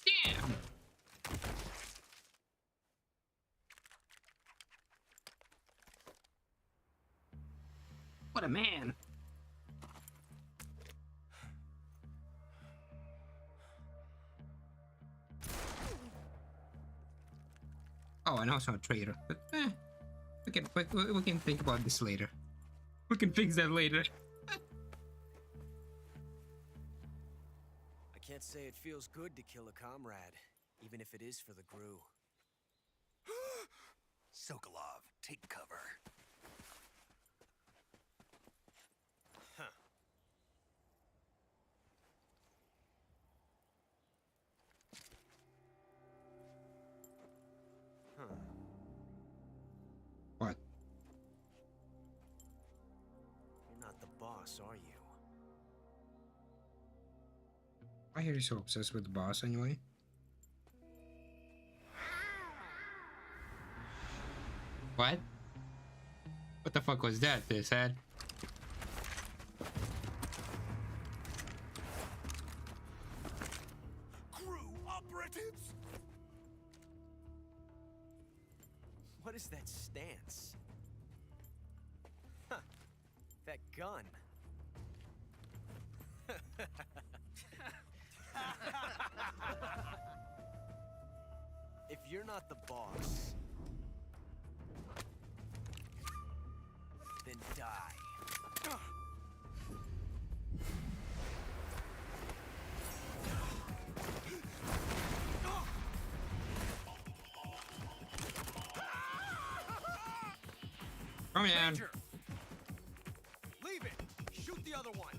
Damn. What a man. Oh, and also a traitor. But we can think about this later. We can fix that later. I can't say it feels good to kill a comrade, even if it is for the Gru. Sokolov, take cover. Huh. Huh. What? You're not the boss, are you? Why are you so obsessed with the boss anyway? What? What the fuck was that, they said? Crew operatives? What is that stance? Huh. That gun. If you're not the boss, then die. Come on. Major! Leave it! Shoot the other one!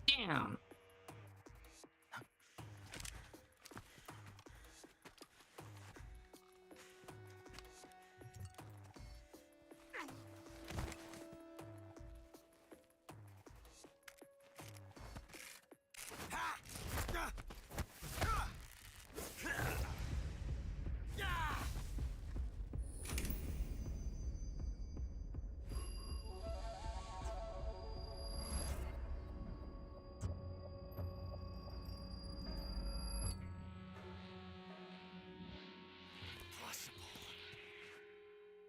Damn.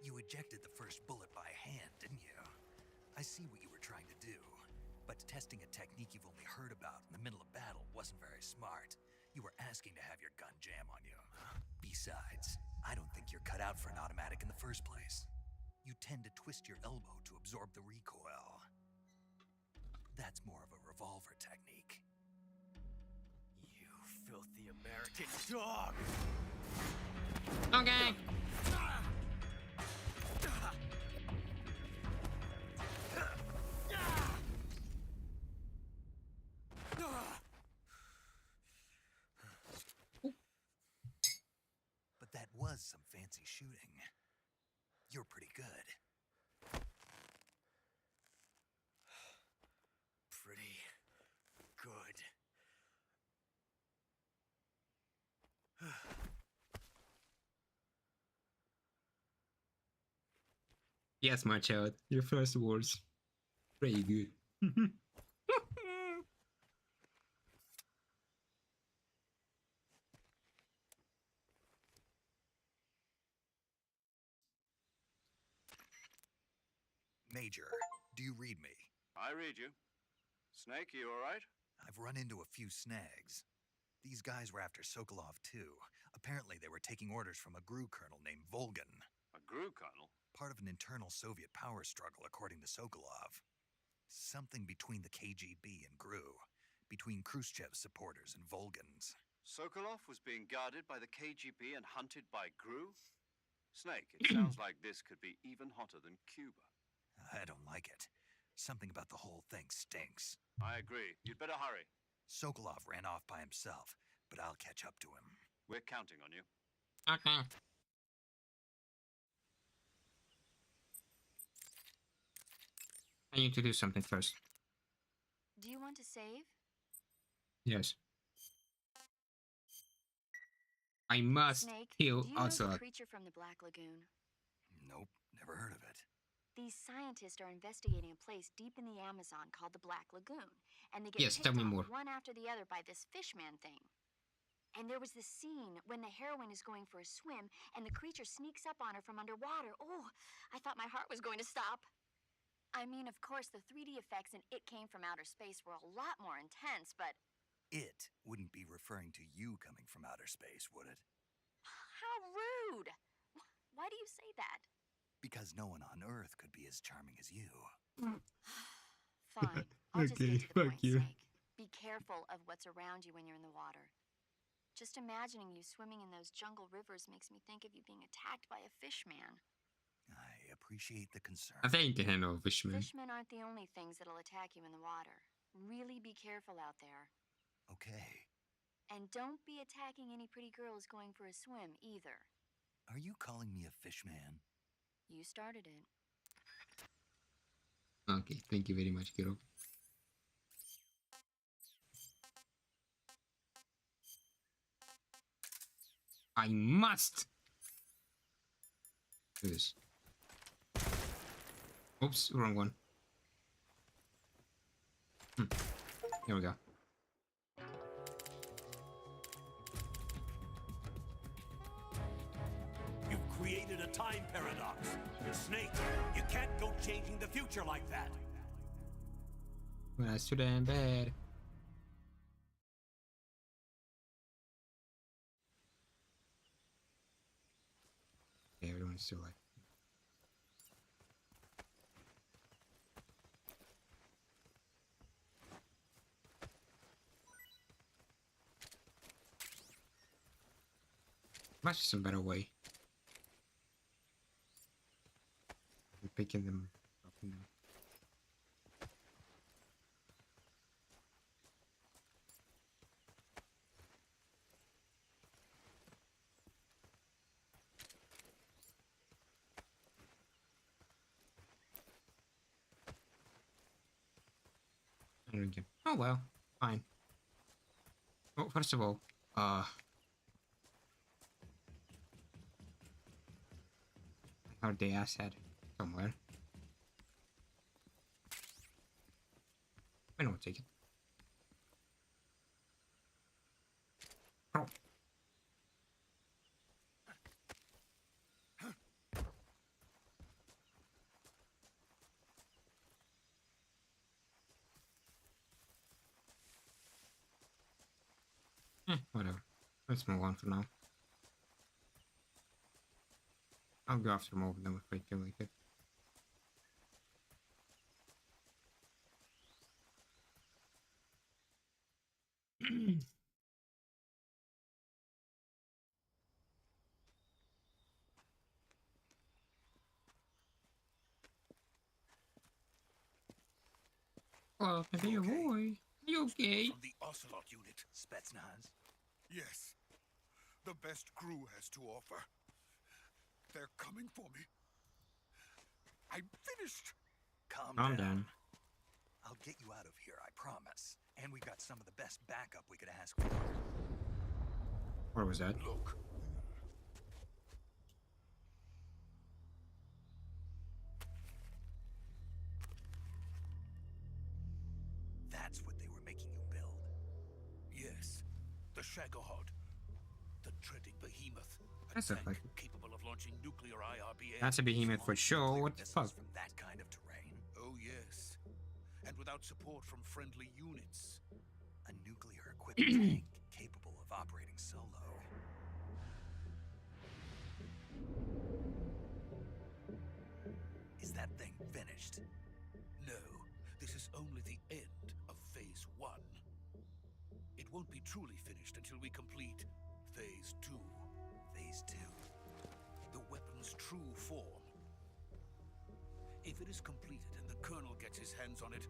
You ejected the first bullet by hand, didn't you? I see what you were trying to do. But testing a technique you've only heard about in the middle of battle wasn't very smart. You were asking to have your gun jam on you. Besides, I don't think you're cut out for an automatic in the first place. you tend to twist your elbow to absorb the recoil. That's more of a revolver technique. You filthy American dog! Okay. But that was some fancy shooting. You're pretty good. Pretty good. Yes, my child. Your first words. Pretty good. Major, do you read me? I read you. Snake, you all right? I've run into a few snags. These guys were after Sokolov too. Apparently they were taking orders from a GRU colonel named Volgan. A GRU colonel? Part of an internal Soviet power struggle, according to Sokolov. Something between the KGB and GRU. Between Khrushchev's supporters and Volgan's. Sokolov was being guarded by the KGB and hunted by GRU? Snake, it sounds like this could be even hotter than Cuba. I don't like it. Something about the whole thing stinks. I agree. You'd better hurry. Sokolov ran off by himself, but I'll catch up to him. We're counting on you. Okay. I need to do something first. Do you want to save? Yes. I must Snake, heal do you know the Ocelot. creature from the Black Lagoon? Nope, never heard of it. These scientists are investigating a place deep in the Amazon called the Black Lagoon, and they get Yes, picked tell me off more. one after the other by this fishman thing. And there was this scene when the heroine is going for a swim, and the creature sneaks up on her from underwater. Oh, I thought my heart was going to stop. I mean, of course, the 3D effects in It Came from Outer Space were a lot more intense, but It wouldn't be referring to you coming from outer space, would it? how rude! Why do you say that? Because no one on Earth could be as charming as you. Fine, I'll just Okay, get to the fuck point, you. Snake. Be careful of what's around you when you're in the water. Just imagining you swimming in those jungle rivers makes me think of you being attacked by a fishman. I appreciate the concern. I think you can handle Fishman. Fishmen aren't the only things that'll attack you in the water. Really be careful out there. Okay. And don't be attacking any pretty girls going for a swim, either. Are you calling me a fishman? You started it. Okay, thank you very much, kiddo. I must do this. Oops, wrong one. Here we go. You've created a time paradox. Snake, you can't go changing the future like that. When I stood in bed. Yeah, everyone's still like. Much some better way. I'm picking them up now. Oh well, fine. Well, first of all, I heard the ass head somewhere. I know, take it. Oh. Whatever. Let's move on for now. I'll go after more of them if I feel like it. Oh, maybe your boy. You okay? From the Ocelot unit. Spetsnaz? Yes. The best crew has to offer. They're coming for me. I'm finished. Calm Calm down. down. I'll get you out of here, I promise. And we've got some of the best backup we could ask for. What was that? Look. That's what they were making you build. Yes. The Shagohod. The treading behemoth. That's a tank fucking... capable of launching nuclear IRBM. That's a behemoth for sure. What the fuck? From that kind of terrain. Oh, yes. And without support from friendly units. A nuclear-equipped tank capable of operating solo. Is that thing finished? No, this is only the end of Phase 1. It won't be truly finished until we complete Phase 2. Phase 2? The weapon's true form. If it is completed and the Colonel gets his hands on it,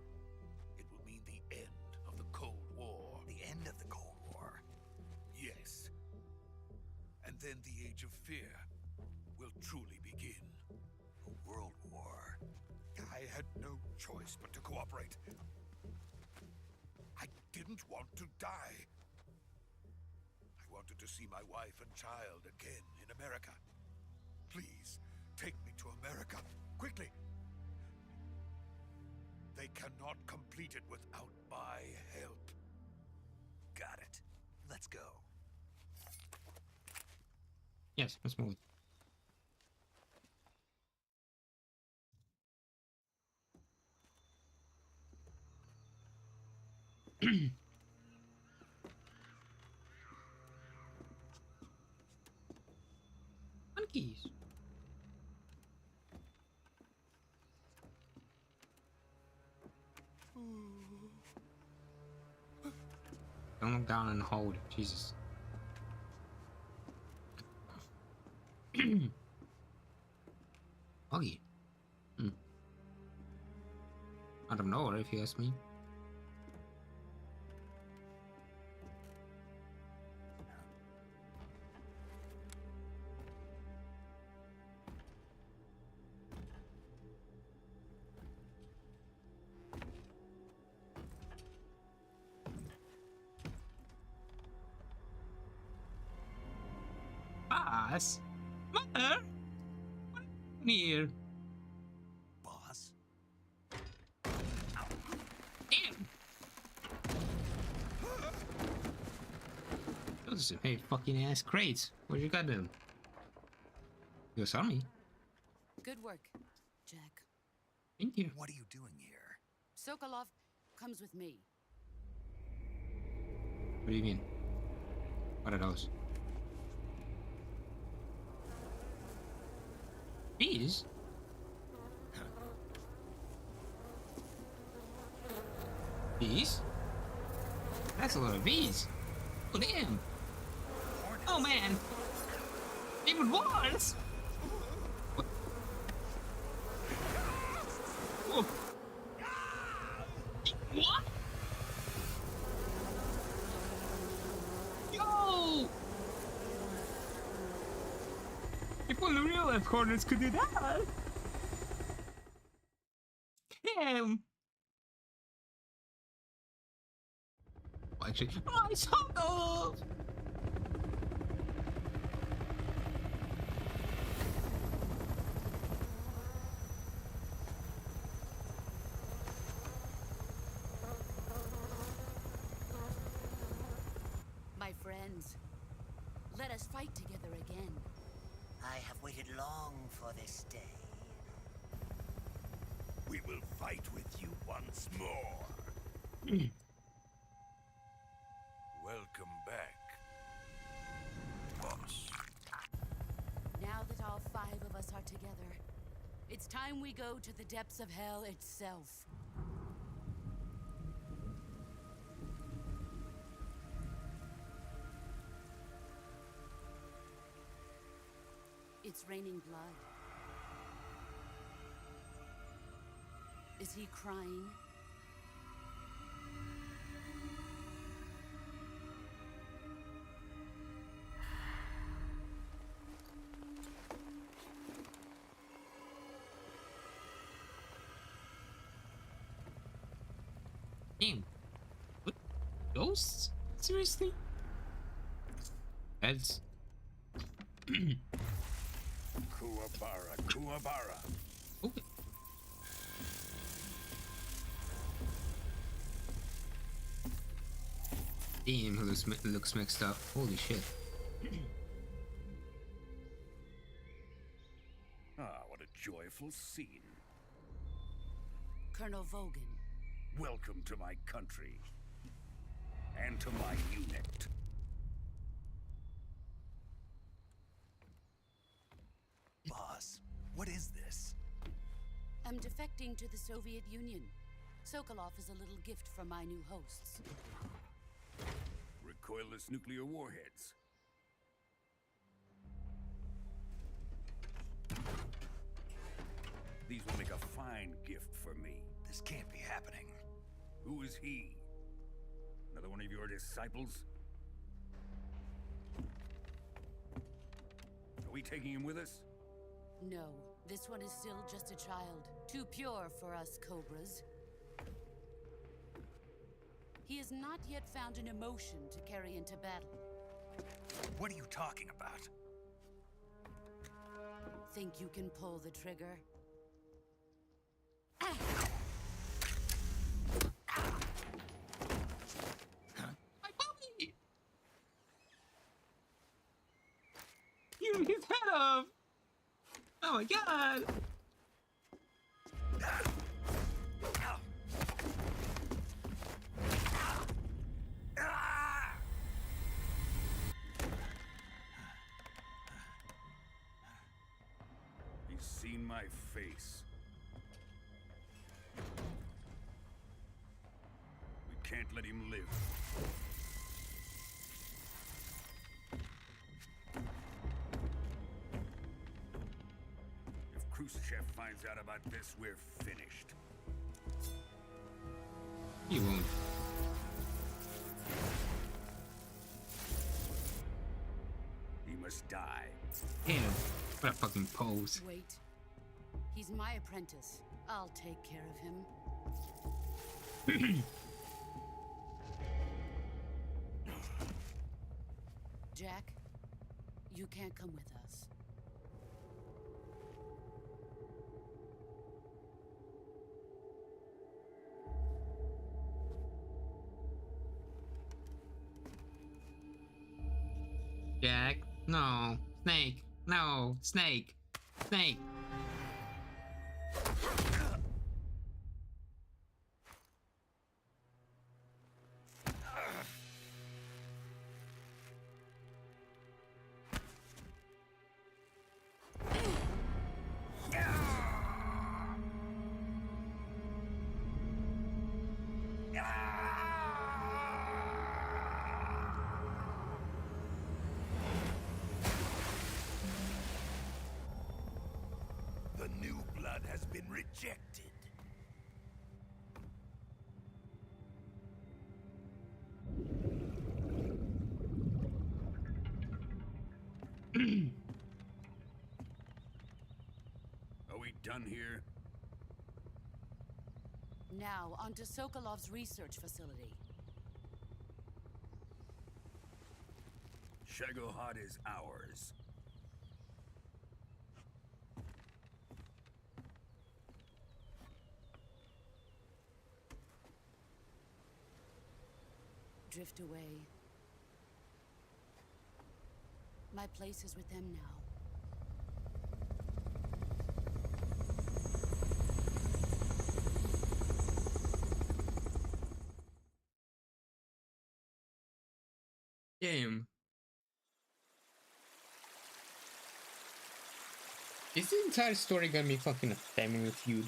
it will mean the end of the Cold War. The end of the Cold War? Yes. And then the Age of Fear will truly begin. A world war? I had no choice but to cooperate. I didn't want to die. I wanted to see my wife and child again in America. Please, take me to America, quickly. They cannot complete it without my help. Got it. Let's go. Yes, let's move. Monkeys. Don't look down and hold. Jesus. Buggy. Out of nowhere, if you ask me. Boss? Mother? What here? Boss? Damn! Those are some hey fucking ass crates. What you got them? You saw me. Good work, Jack. Thank you. What are you doing here? Sokolov comes with me. What do you mean? What are those? Bees? Bees? That's a lot of bees. Oh damn! Oh man! Even worse! What? Whoa. What? Yo! People in the real life corners could do that! Damn! Oh, actually, my Sokolov! My friends, let us fight together again. I have waited long for this day. We will fight with you once more. Welcome back, boss. Now that all 5 of us are together, it's time we go to the depths of hell itself. It's raining blood. Is he crying? Ghosts? Seriously? That's... Kuwabara, Kuwabara. Okay. Damn, he looks mixed up. Holy shit. Ah, what a joyful scene. Colonel Vogan. Welcome to my country. And to my unit. Boss, what is this? I'm defecting to the Soviet Union. Sokolov is a little gift from my new hosts. Recoilless nuclear warheads. These will make a fine gift for me. This can't be happening. Who is he? Another one of your disciples? Are we taking him with us? No, this one is still just a child. Too pure for us Cobras. He has not yet found an emotion to carry into battle. What are you talking about? Think you can pull the trigger? My puppy! You his head off! Oh my god! He's seen my face. We can't let him live. If Khrushchev finds out about this, we're finished. You won't. He must die. Damn, what a fucking pose. Wait. He's my apprentice. I'll take care of him. Jack, you can't come with us. Jack, no. Snake, no. Snake. Snake. The new blood has been rejected. Are we done here? Now, onto Sokolov's research facility. Shagohod is ours. Drift away. My place is with them now. Damn. Is the entire story gonna be fucking a family feud?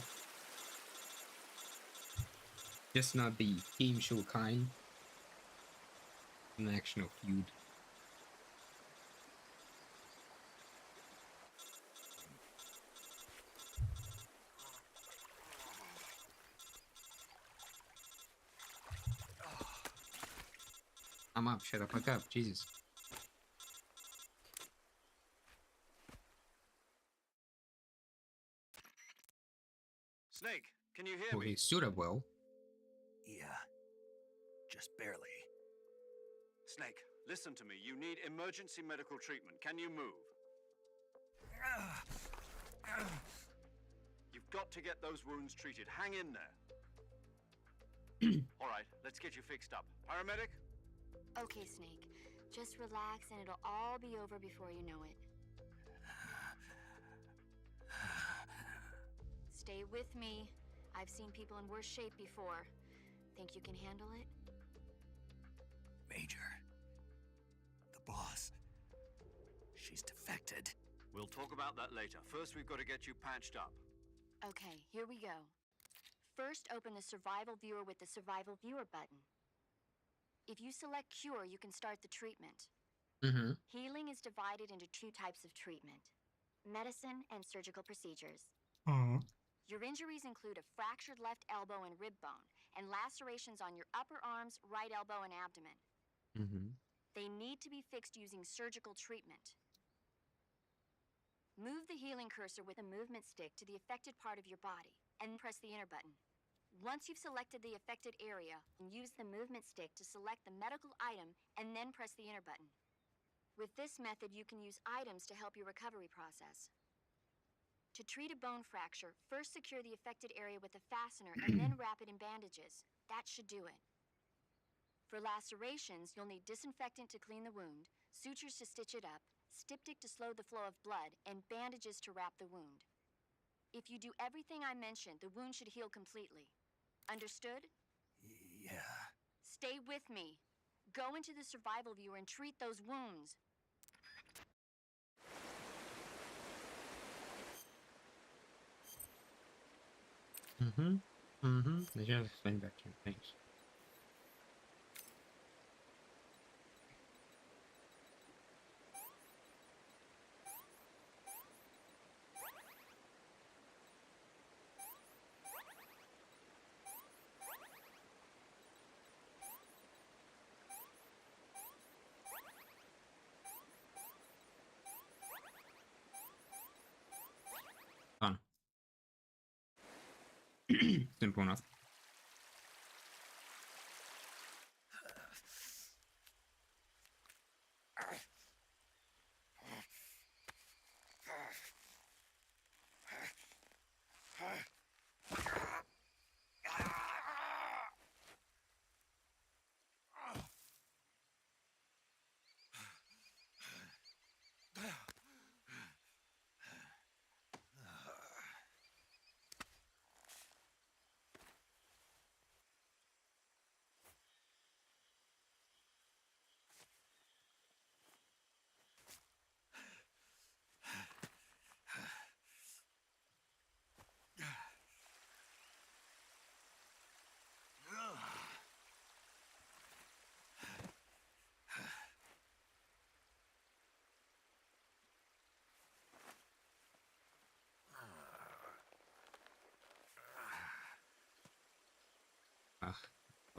Just not the game show kind. An actual feud. I'm up, shut the fuck up, Jesus. Snake, can you hear Oh, me? he stood up well. Yeah, just barely. Snake, listen to me. You need emergency medical treatment. Can you move? You've got to get those wounds treated. Hang in there. All right, let's get you fixed up. Paramedic? Okay, Snake. Just relax and it'll all be over before you know it. Stay with me. I've seen people in worse shape before. Think you can handle it? Major. The boss. She's defected. We'll talk about that later. First, we've got to get you patched up. Okay, here we go. First, open the Survival Viewer with the Survival Viewer button. If you select Cure, you can start the treatment. Healing is divided into 2 types of treatment: medicine and surgical procedures. Your injuries include a fractured left elbow and rib bone, and lacerations on your upper arms, right elbow, and abdomen. They need to be fixed using surgical treatment. Move the healing cursor with a movement stick to the affected part of your body, and press the enter button. Once you've selected the affected area, use the movement stick to select the medical item, and then press the enter button. With this method, you can use items to help your recovery process. To treat a bone fracture, first secure the affected area with a fastener and then wrap it in bandages. That should do it. For lacerations, you'll need disinfectant to clean the wound, sutures to stitch it up, styptic to slow the flow of blood, and bandages to wrap the wound. If you do everything I mentioned, the wound should heal completely. Understood? Yeah. Stay with me. Go into the Survival Viewer and treat those wounds. They just explained that to you. Thanks. Fun. Simple enough.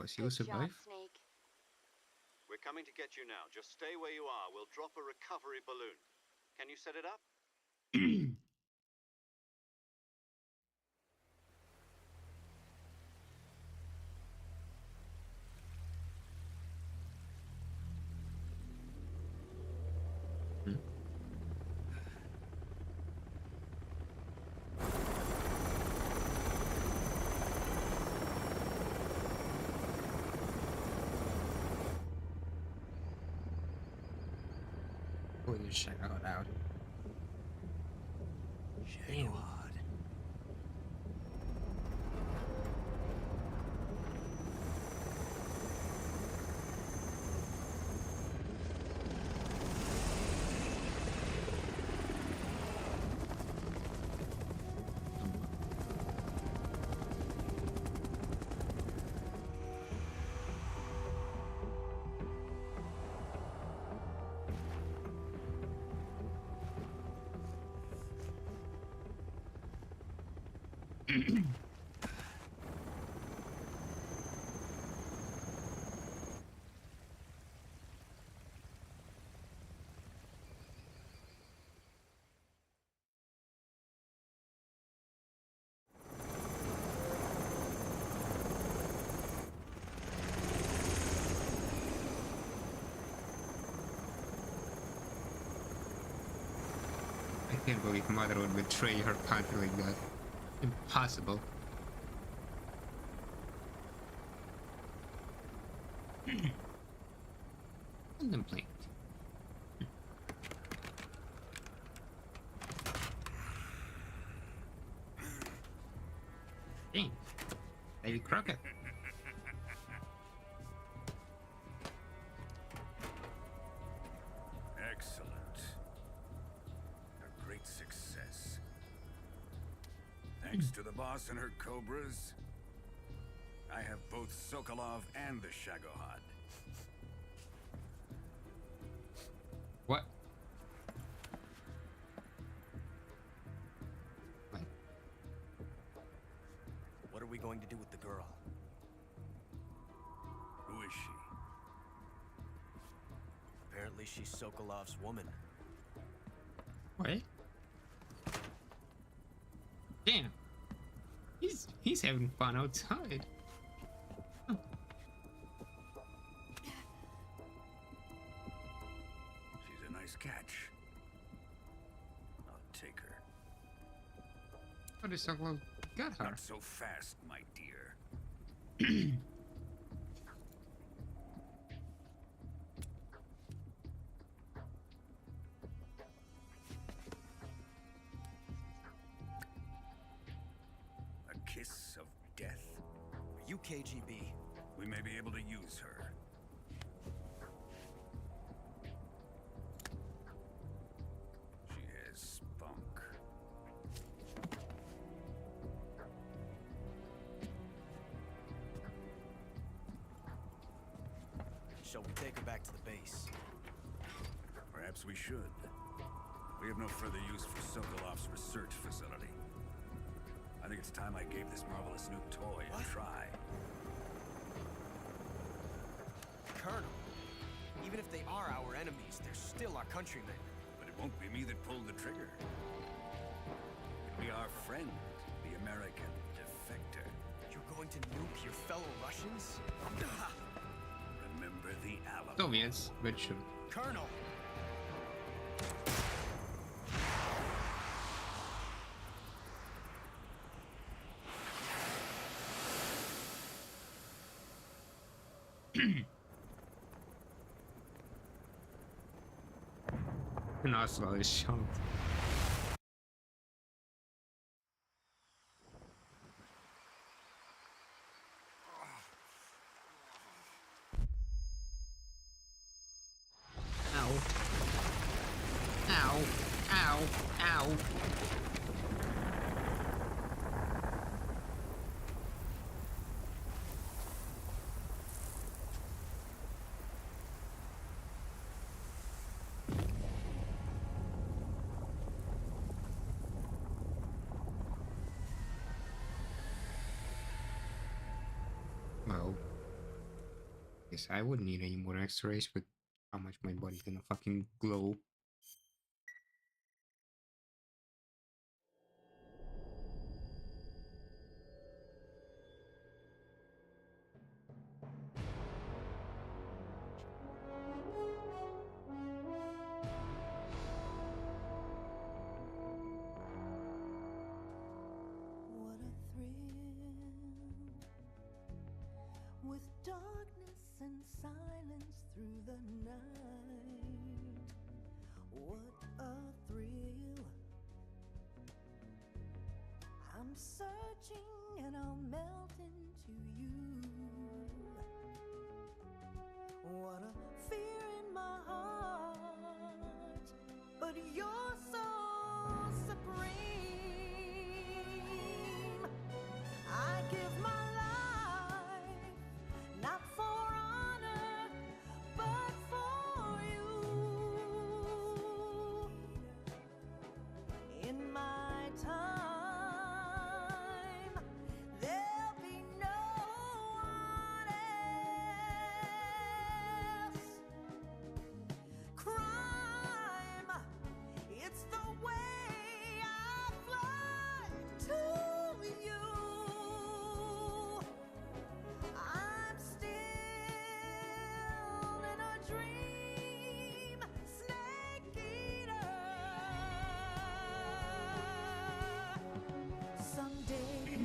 Was he Good survive? job, Snake. We're coming to get you now. Just stay where you are. We'll drop a recovery balloon. Can you set it up? Holy shit, I got out. Damn. I can't believe Mother would betray her country like that. Impossible. Contemplate. Dang. Davy Crockett. Excellent. A great success. Thanks to the boss and her cobras, I have both Sokolov and the Shagohod. What? What are we going to do with the girl? Who is she? Apparently she's Sokolov's woman. What? Damn. He's having fun outside. Huh. She's a nice catch. I'll take her. How does Sokolov got her? Not so fast, my dear. A kiss of death? Are you KGB? We may be able to use her. She has spunk. Shall we take her back to the base? Perhaps we should. We have no further use for Sokolov's research facility. I think it's time I gave this marvelous new toy a try. Colonel, even if they are our enemies, they're still our countrymen. But it won't be me that pulled the trigger. It'll be our friend, the American defector. You're going to nuke your fellow Russians? Remember the Alamo. Soviets, but sure. Colonel! And Oslo is shocked. Ow. Ow. Ow. Ow. Well, guess I wouldn't need any more x-rays with how much my body's gonna fucking glow. What a thrill, with darkness and silence through the night. What a thrill. I'm searching and I'll melt into you. What a fear in my heart, but you're so supreme. I give my life, not for honor, but for you. In my time, there'll be no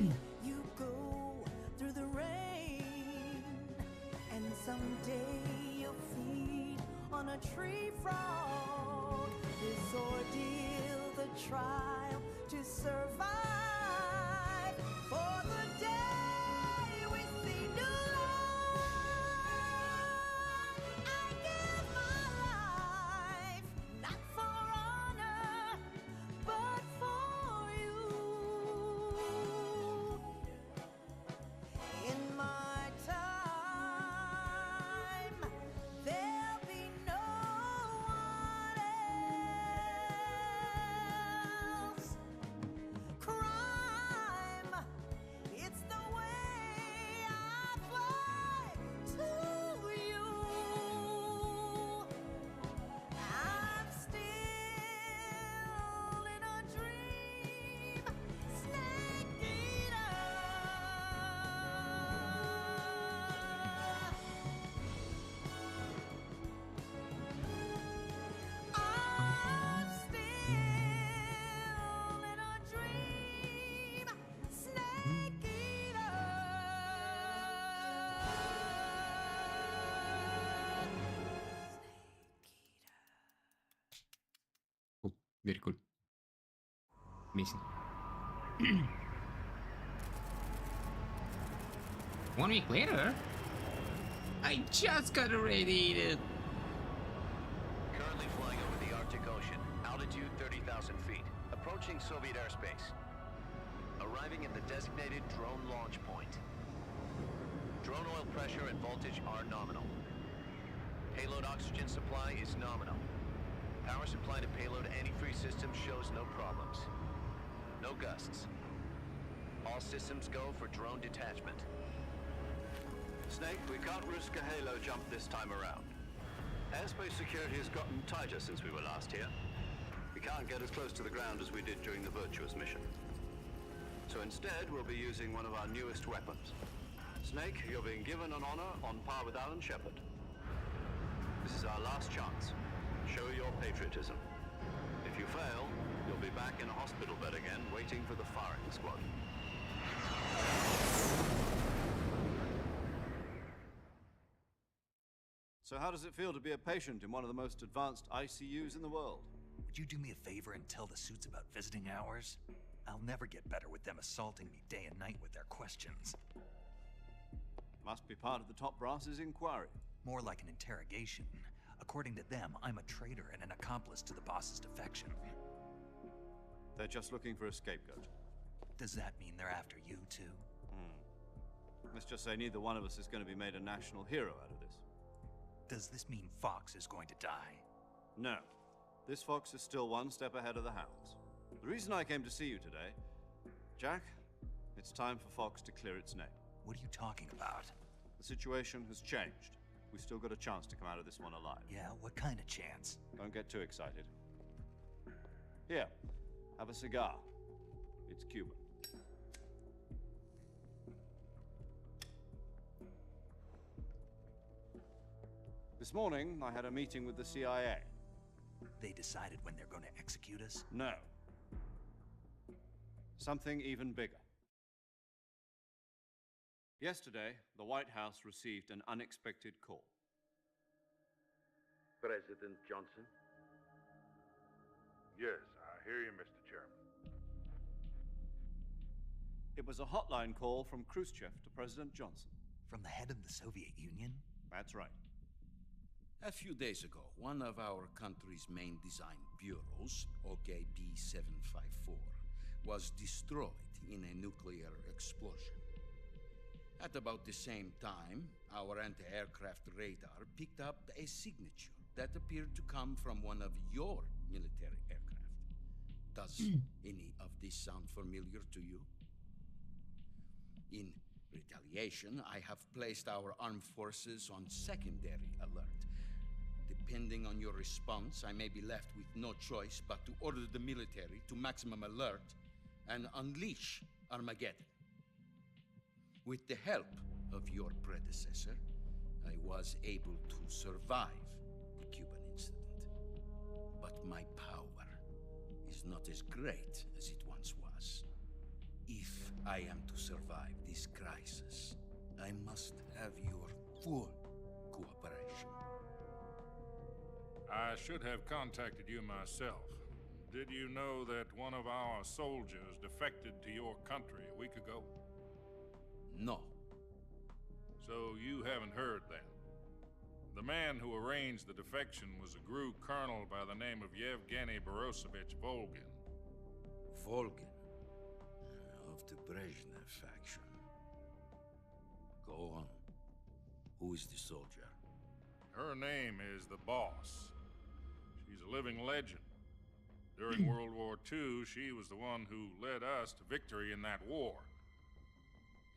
You go through the rain, and someday you'll feed on a tree frog. This ordeal, the trial to survive for the day we see new life. I give my life, not for honor, but for you. In my time, there'll be no one else. Crime, it's the way I fly to you. I'm still in a dream, snake eater. I'm still in a dream, snake eater. Cool. Very cool. Amazing. 1 week later, I just got irradiated. Currently flying over the Arctic Ocean, altitude 30,000 feet, approaching Soviet airspace. Arriving at the designated drone launch point. Drone oil pressure and voltage are nominal. Payload oxygen supply is nominal. Power supply to payload antifreeze system shows no problems. No gusts. All systems go for drone detachment. Snake, we can't risk a halo jump this time around. Airspace security has gotten tighter since we were last here. We can't get as close to the ground as we did during the Virtuous mission. So instead, we'll be using one of our newest weapons. Snake, you're being given an honor on par with Alan Shepard. This is our last chance. Show your patriotism. If you fail, you'll be back in a hospital bed again, waiting for the firing squad. So how does it feel to be a patient in one of the most advanced ICUs in the world? Would you do me a favor and tell the suits about visiting hours? I'll never get better with them assaulting me day and night with their questions. Must be part of the top brass's inquiry. More like an interrogation. According to them, I'm a traitor and an accomplice to the boss's defection. They're just looking for a scapegoat. Does that mean they're after you too? Let's just say neither one of us is going to be made a national hero out of this. Does this mean Fox is going to die? No. This Fox is still one step ahead of the Hounds. The reason I came to see you today, Jack, it's time for Fox to clear its name. What are you talking about? The situation has changed. We've still got a chance to come out of this one alive. Yeah, what kind of chance? Don't get too excited. Here, have a cigar. It's Cuban. This morning, I had a meeting with the CIA. They decided when they're going to execute us? No. Something even bigger. Yesterday, the White House received an unexpected call. President Johnson? Yes, I hear you, Mr. Chairman. It was a hotline call from Khrushchev to President Johnson. From the head of the Soviet Union? That's right. A few days ago, one of our country's main design bureaus, OKB 754, was destroyed in a nuclear explosion. At about the same time, our anti-aircraft radar picked up a signature that appeared to come from one of your military aircraft. Does any of this sound familiar to you? In retaliation, I have placed our armed forces on secondary alert. Depending on your response, I may be left with no choice but to order the military to maximum alert and unleash Armageddon. With the help of your predecessor, I was able to survive the Cuban incident. But my power is not as great as it once was. If I am to survive this crisis, I must have your full cooperation. I should have contacted you myself. Did you know that one of our soldiers defected to your country a week ago? No. So you haven't heard then. The man who arranged the defection was a GRU colonel by the name of Yevgeny Borosovich Volgin. Volgin? Of the Brezhnev faction. Go on. Who is the soldier? Her name is the Boss. She's a living legend. During World War II, she was the one who led us to victory in that war.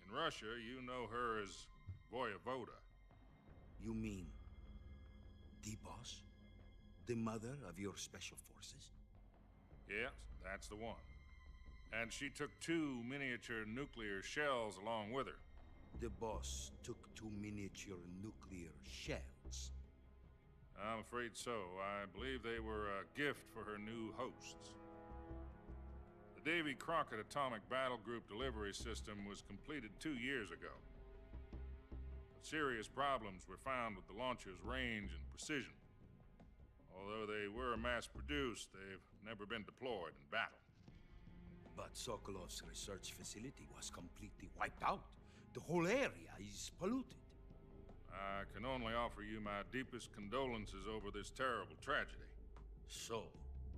In Russia, you know her as Voyevoda. You mean the Boss? The mother of your special forces? Yes, that's the one. And she took 2 miniature nuclear shells along with her. The Boss took 2 miniature nuclear shells? I'm afraid so. I believe they were a gift for her new hosts. The Davy Crockett Atomic Battle Group delivery system was completed 2 years ago. But serious problems were found with the launcher's range and precision. Although they were mass-produced, they've never been deployed in battle. But Sokolov's research facility was completely wiped out. The whole area is polluted. I can only offer you my deepest condolences over this terrible tragedy. So,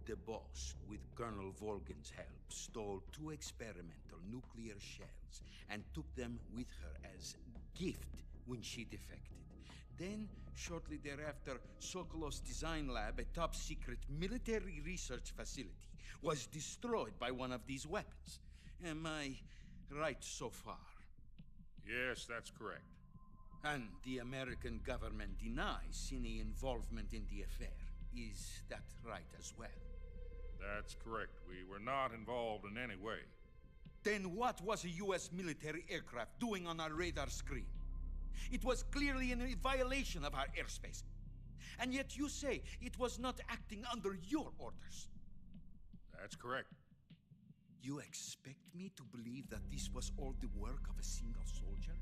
the Boss, with Colonel Volgin's help, stole 2 experimental nuclear shells and took them with her as gift when she defected. Then, shortly thereafter, Sokolov's design lab, a top-secret military research facility, was destroyed by one of these weapons. Am I right so far? Yes, that's correct. And the American government denies any involvement in the affair. Is that right as well? That's correct. We were not involved in any way. Then what was a U.S. military aircraft doing on our radar screen? It was clearly in violation of our airspace. And yet you say it was not acting under your orders. That's correct. You expect me to believe that this was all the work of a single soldier?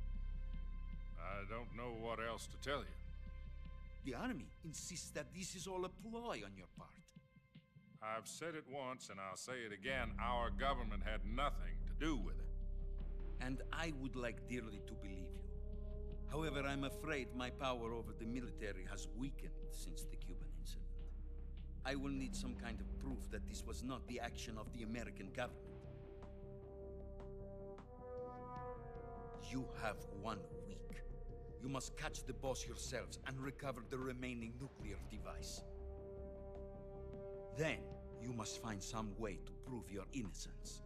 I don't know what else to tell you. The Army insists that this is all a ploy on your part. I've said it once, and I'll say it again. Our government had nothing to do with it. And I would like dearly to believe you. However, I'm afraid my power over the military has weakened since the Cuban incident. I will need some kind of proof that this was not the action of the American government. You have 1 week. You must catch the Boss yourselves and recover the remaining nuclear device. Then, you must find some way to prove your innocence.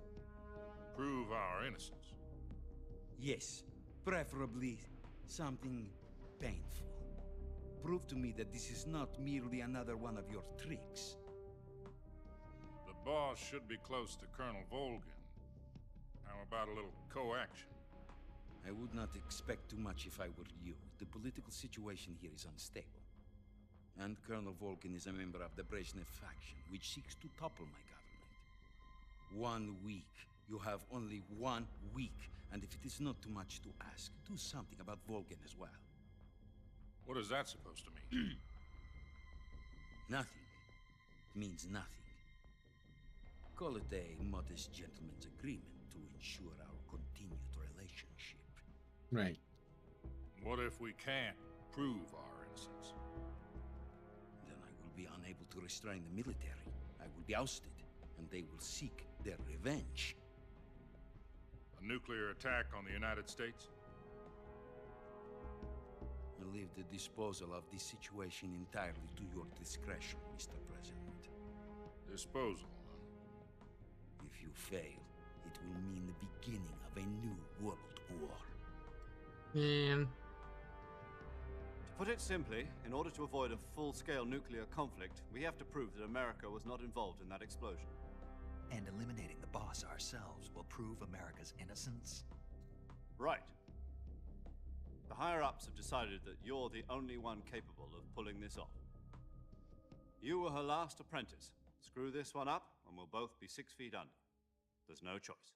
Prove our innocence? Yes, preferably something painful. Prove to me that this is not merely another one of your tricks. The Boss should be close to Colonel Volgin. How about a little co-action? I would not expect too much if I were you. The political situation here is unstable. And Colonel Volgin is a member of the Brezhnev faction, which seeks to topple my government. 1 week. You have only 1 week. And if it is not too much to ask, do something about Volgin as well. What is that supposed to mean? Nothing. It means nothing. Call it a modest gentleman's agreement to ensure our continued relationship. Right. What if we can't prove our innocence? Then I will be unable to restrain the military. I will be ousted, and they will seek their revenge. A nuclear attack on the United States? I leave the disposal of this situation entirely to your discretion, Mr. President. Disposal? If you fail, it will mean the beginning of a new world war. Man. To put it simply, in order to avoid a full-scale nuclear conflict, we have to prove that America was not involved in that explosion. And eliminating the Boss ourselves will prove America's innocence? Right. The higher-ups have decided that you're the only one capable of pulling this off. You were her last apprentice. Screw this one up, and we'll both be 6 feet under. There's no choice.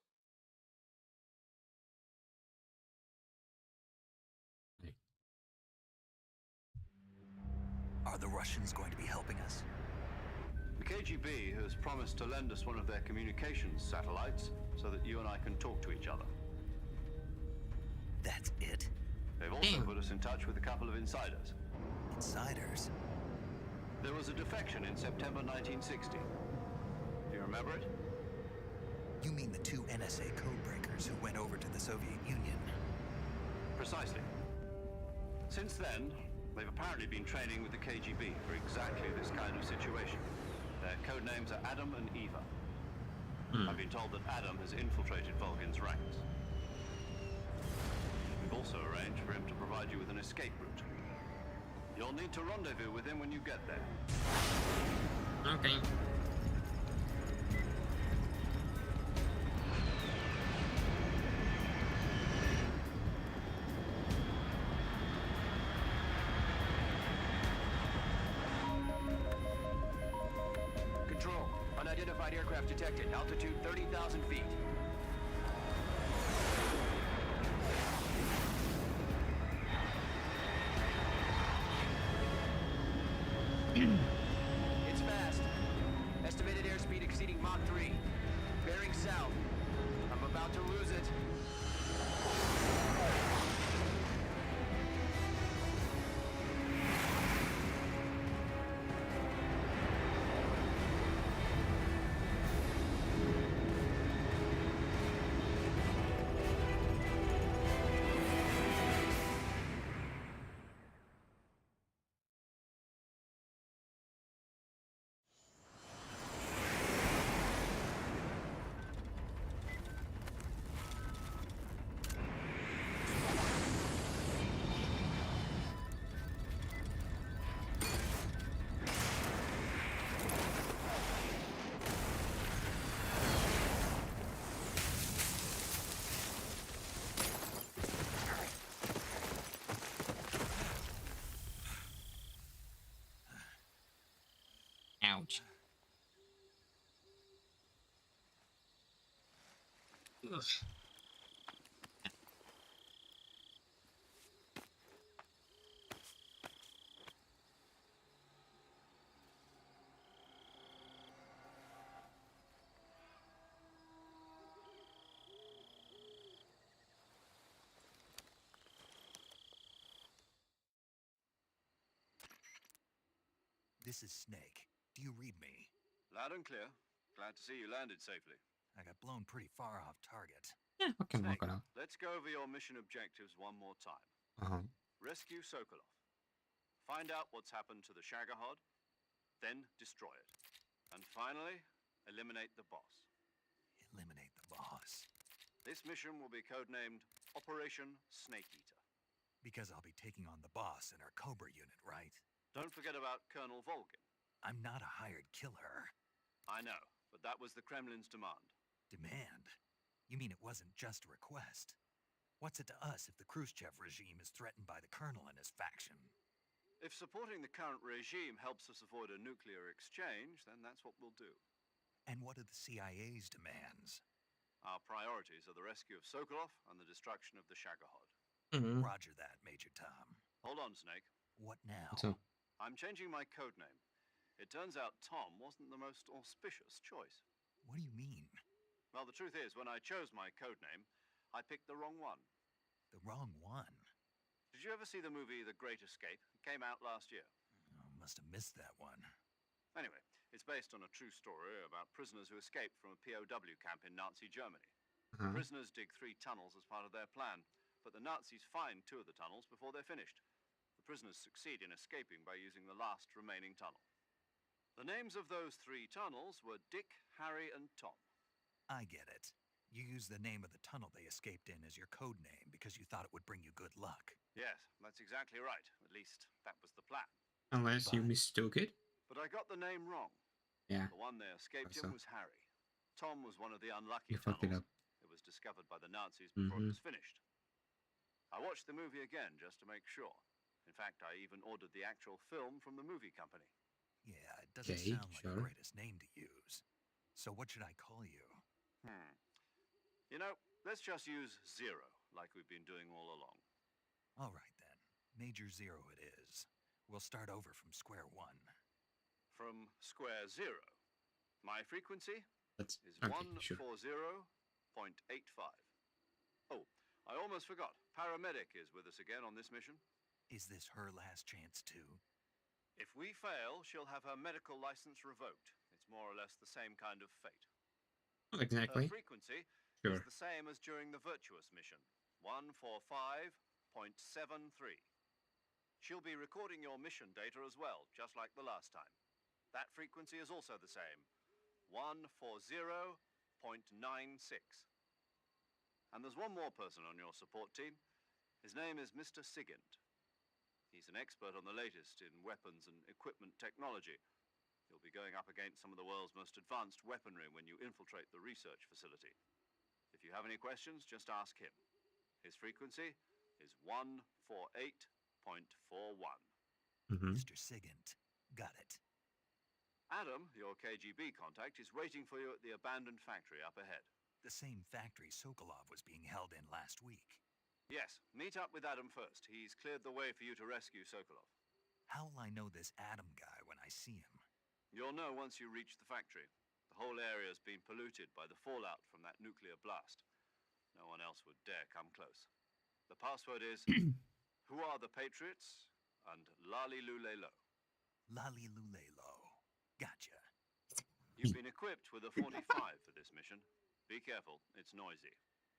Are the Russians going to be helping us? The KGB has promised to lend us one of their communications satellites so that you and I can talk to each other. That's it? They've also put us in touch with a couple of insiders. Insiders? There was a defection in September 1960. Do you remember it? You mean the two NSA codebreakers who went over to the Soviet Union? Precisely. Since then, they've apparently been training with the KGB for exactly this kind of situation. Their code names are Adam and Eva. I've been told that Adam has infiltrated Volgin's ranks. We've also arranged for him to provide you with an escape route. You'll need to rendezvous with him when you get there. Okay. Control. Unidentified aircraft detected. Altitude 30,000 feet. It's fast. Estimated airspeed exceeding Mach 3. Bearing south. I'm about to lose it. Ouch. Ugh. This is Snake. Do you read me? Loud and clear. Glad to see you landed safely. I got blown pretty far off target. Yeah, I can Snake, work it out. let's go over your mission objectives one more time. Rescue Sokolov. Find out what's happened to the Shagohod, then destroy it. And finally, eliminate the boss. Eliminate the boss. This mission will be codenamed Operation Snake Eater. Because I'll be taking on the boss in our Cobra unit, right? Don't forget about Colonel Volgin. I'm not a hired killer. I know, but that was the Kremlin's demand. Demand? You mean it wasn't just a request? What's it to us if the Khrushchev regime is threatened by the Colonel and his faction? If supporting the current regime helps us avoid a nuclear exchange, then that's what we'll do. And what are the CIA's demands? Our priorities are the rescue of Sokolov and the destruction of the Shagohod. Roger that, Major Tom. Hold on, Snake. What now? So, I'm changing my codename. It turns out Tom wasn't the most auspicious choice. What do you mean? Well, the truth is, when I chose my codename, I picked the wrong one. The wrong one? Did you ever see the movie The Great Escape? It came out last year. Oh, must have missed that one. Anyway, it's based on a true story about prisoners who escaped from a POW camp in Nazi Germany. The prisoners dig 3 tunnels as part of their plan, but the Nazis find 2 of the tunnels before they're finished. The prisoners succeed in escaping by using the last remaining tunnel. The names of those 3 tunnels were Dick, Harry, and Tom. I get it. You used the name of the tunnel they escaped in as your code name because you thought it would bring you good luck. Yes, that's exactly right. At least, that was the plan. unless you mistook it. But I got the name wrong. Yeah. The one they escaped So. in was Harry. Tom was one of the unlucky You fucked it tunnels. up. It was discovered by the Nazis before it Mhm. was finished. I watched the movie again just to make sure. In fact, I even ordered the actual film from the movie company. Yeah, it doesn't Okay, sound like the sure. greatest name to use. So what should I call you? You know, let's just use Zero, like we've been doing all along. All right then. Major Zero it is. We'll start over from square one. From square zero. My frequency That's is okay, sure. 140.85. Oh, I almost forgot. Paramedic is with us again on this mission. Is this her last chance too? If we fail, she'll have her medical license revoked. It's more or less the same kind of fate. Not exactly. Her frequency Sure. is the same as during the Virtuous mission, 145.73. She'll be recording your mission data as well, just like the last time. That frequency is also the same, 140.96. And there's one more person on your support team. His name is Mr. Sigint. He's an expert on the latest in weapons and equipment technology. You'll be going up against some of the world's most advanced weaponry when you infiltrate the research facility. If you have any questions, just ask him. His frequency is 148.41. Mr. Sigint. Got it. Adam, your KGB contact, is waiting for you at the abandoned factory up ahead. The same factory Sokolov was being held in last week. Yes, meet up with Adam first. He's cleared the way for you to rescue Sokolov. How will I know this Adam guy when I see him? You'll know once you reach the factory. The whole area's been polluted by the fallout from that nuclear blast. No one else would dare come close. The password is Who are the Patriots? And Lali Lule Lo. Lali Lule Lo. Gotcha. You've been equipped with a 45 for this mission. Be careful, it's noisy.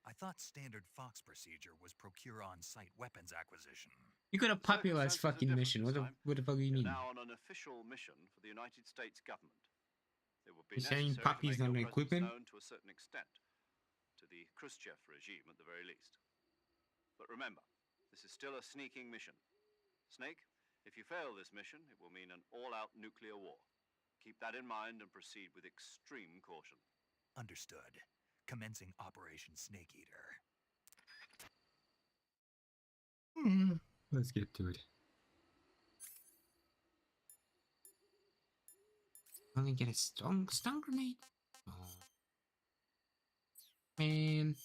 I thought standard Fox procedure was procure on-site weapons acquisition. You got a popularized fucking mission. What the fuck do you You're mean? now on an official mission for the United States government. It would be You're saying necessary to puppies make on your presence equipment? known to a certain extent, to the Khrushchev regime at the very least. But remember, this is still a sneaking mission. Snake, if you fail this mission, it will mean an all-out nuclear war. Keep that in mind and proceed with extreme caution. Understood. Commencing Operation Snake Eater. Let's get to it. Only get a stun grenade? Oh. Man.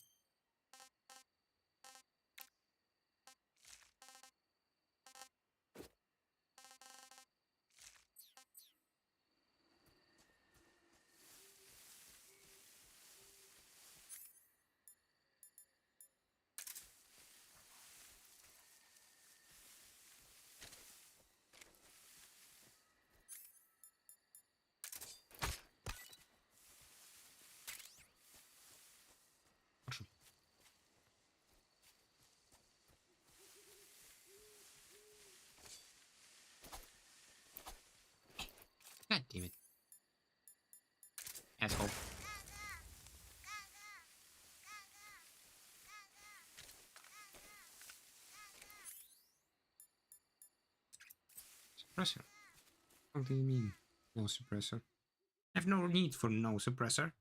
God damn it. Asshole. Suppressor. What do you mean? No suppressor. I have no need for no suppressor.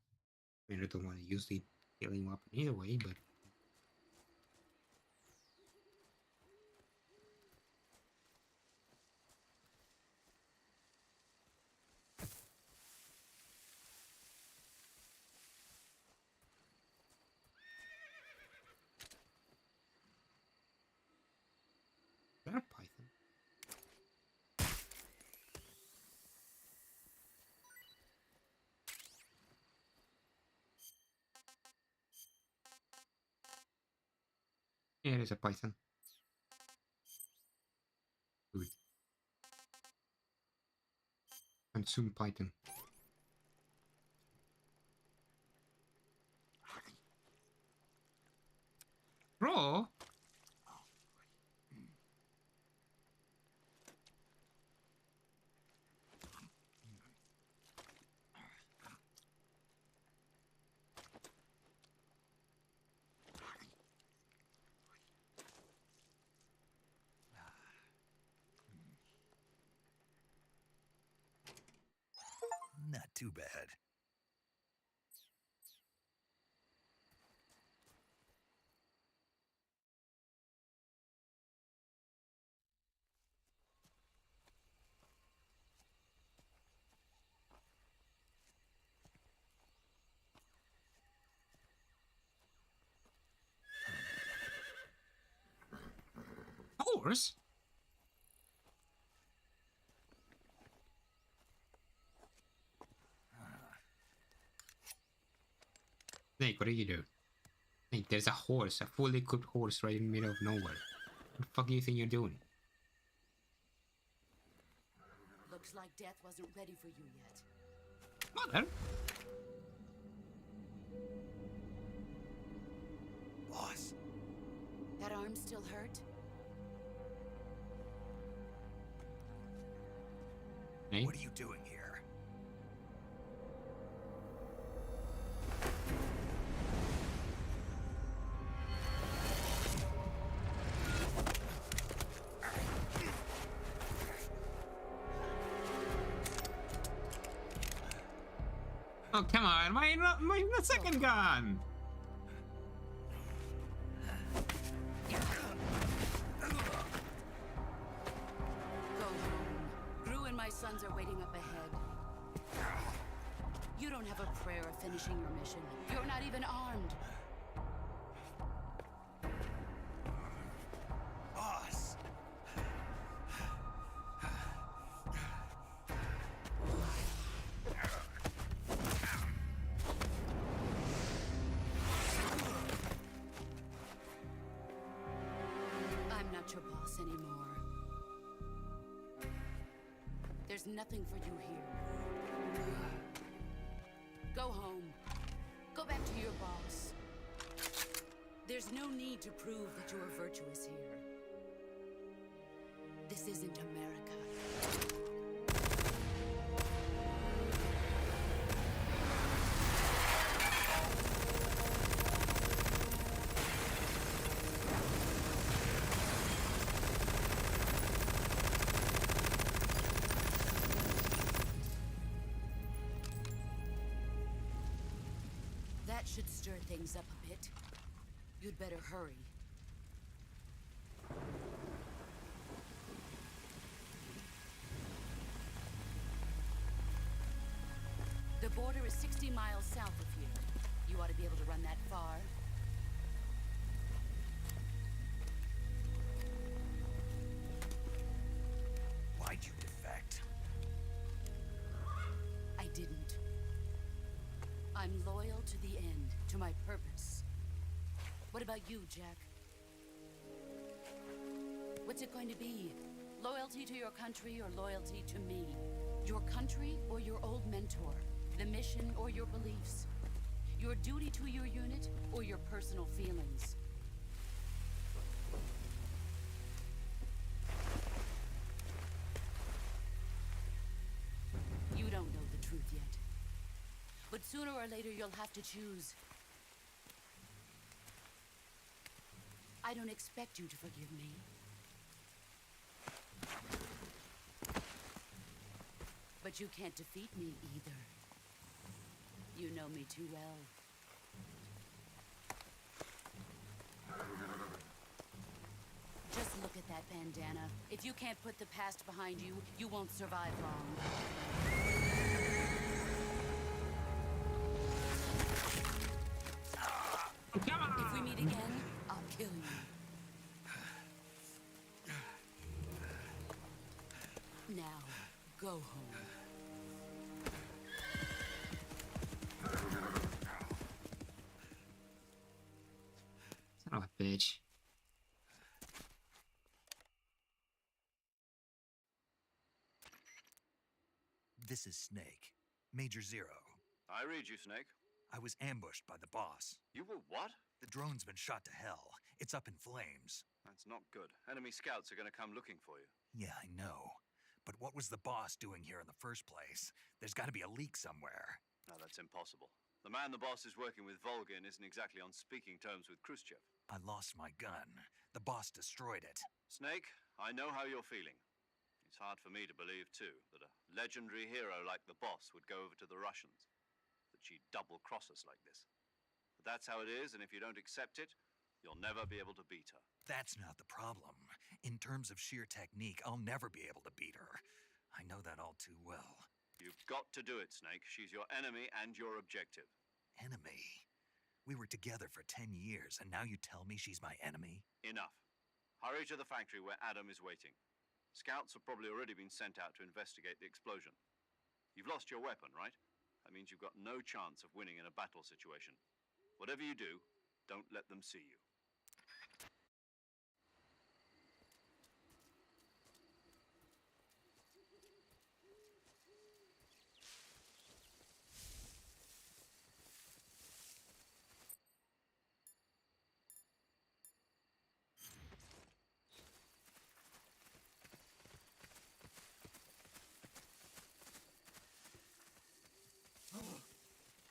I mean, I don't want to use the healing weapon either way, but... Is that a python? Yeah, it is a python. Good. Consume python. Raw? Not too bad. Horse? Snake, what are you doing? Snake, there's a horse, a fully equipped horse right in the middle of nowhere. What the fuck do you think you're doing? Looks like death wasn't ready for you yet. Mother? Boss. That arm still hurt? Hey? What are you doing here? Oh, come on, my second gun! Go home. Gru and my sons are waiting up ahead. You don't have a prayer of finishing your mission. You're not even armed. Boss. I'm not your boss anymore. There's nothing for you here. Go home. Go back to your boss. There's no need to prove that you are virtuous here. This isn't America. That should stir things up a bit. You'd better hurry. The border is 60 miles south of here. You ought to be able to run that far. Why'd you defect? I didn't. I'm loyal to the end, to my purpose. What about you, Jack? What's it going to be? Loyalty to your country or loyalty to me? Your country or your old mentor? The mission or your beliefs? Your duty to your unit or your personal feelings? You don't know the truth yet. But sooner or later you'll have to choose. I don't expect you to forgive me. But you can't defeat me either. You know me too well. Just look at that bandana. If you can't put the past behind you, you won't survive long. If we meet again, I'll kill you. Now, go home. Son of a bitch. This is Snake. Major Zero. I read you, Snake. I was ambushed by the boss. You were what? The drone's been shot to hell. It's up in flames. That's not good. Enemy scouts are going to come looking for you. Yeah, I know. But what was the boss doing here in the first place? There's got to be a leak somewhere. No, that's impossible. The man the boss is working with, Volgin, isn't exactly on speaking terms with Khrushchev. I lost my gun. The boss destroyed it. Snake, I know how you're feeling. It's hard for me to believe, too, that a legendary hero like the boss would go over to the Russians. That she'd double-cross us like this. But that's how it is, and if you don't accept it, you'll never be able to beat her. That's not the problem. In terms of sheer technique, I'll never be able to beat her. I know that all too well. You've got to do it, Snake. She's your enemy and your objective. Enemy? We were together for 10 years, and now you tell me she's my enemy? Enough. Hurry to the factory where Adam is waiting. Scouts have probably already been sent out to investigate the explosion. You've lost your weapon, right? That means you've got no chance of winning in a battle situation. Whatever you do, don't let them see you.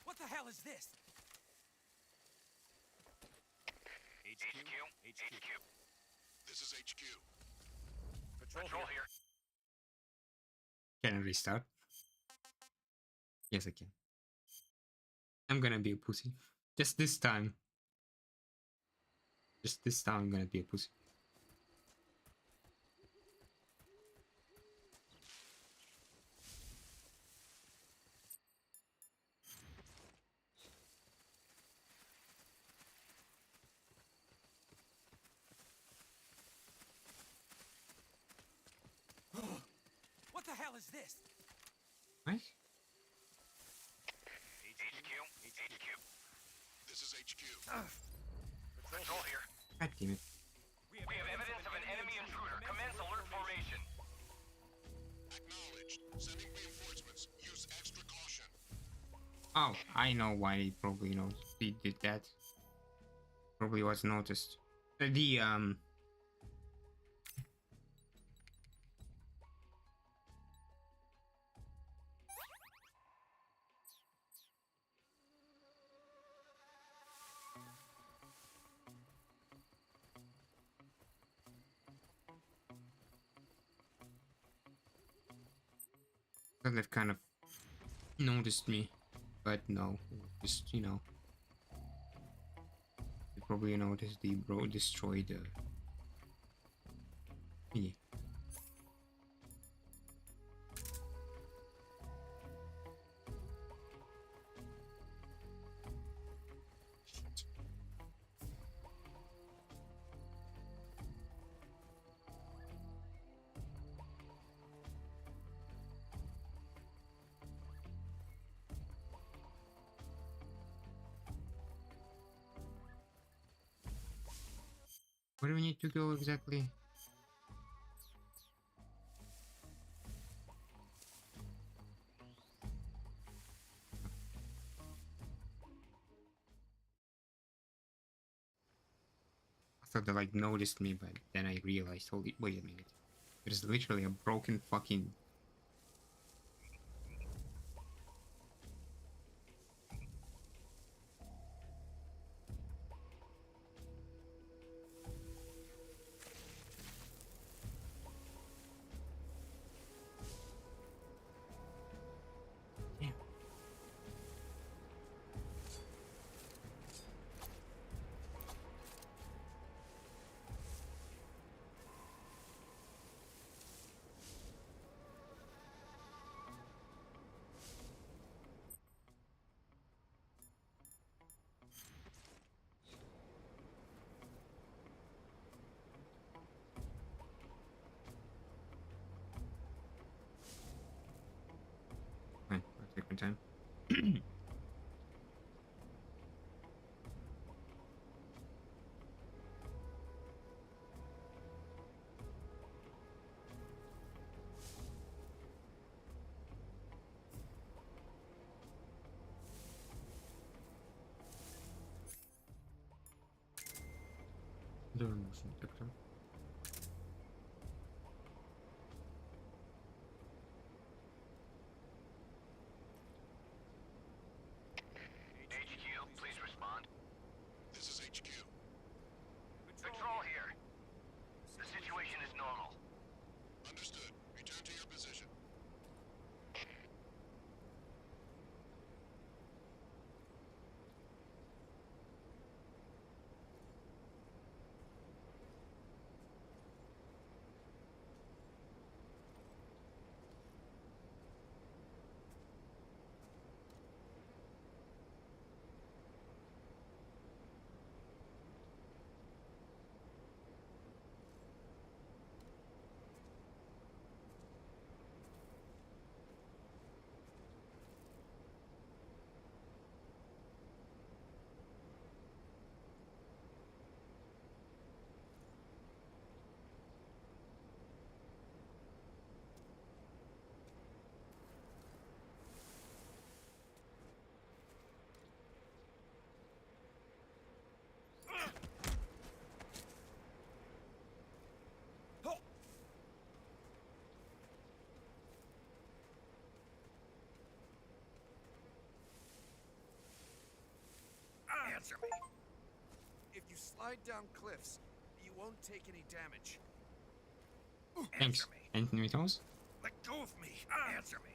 What the hell is this? HQ. This is HQ. Patrol here. Can I restart? Yes, I can. I'm gonna be a pussy. Just this time. Just this time I'm gonna be a pussy. What the hell is this? What? HQ. This is HQ. Patrol here. God damn it. We have evidence of an enemy intruder. Commence alert formation. Acknowledged. Sending reinforcements. Use extra caution. Oh, I know why he probably, he did that. Probably was noticed. They've kind of noticed me, but no, just they probably noticed the bro destroyed yeah. Where do we need to go exactly? I thought they like noticed me, but then I realized, holy, wait a minute. There's literally a broken fucking... Fine, I'll take my time. Door motion detector. HQ, please respond. This is HQ. Patrol here. The situation is normal. Understood. Return to your position. Answer me. If you slide down cliffs, you won't take any damage. Thanks. Anything else? Let go of me. Answer me.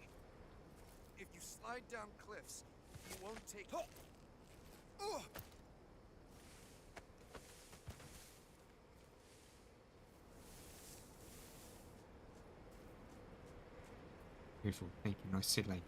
If you slide down cliffs, you won't take. Beautiful. Thank you. No, sit like that.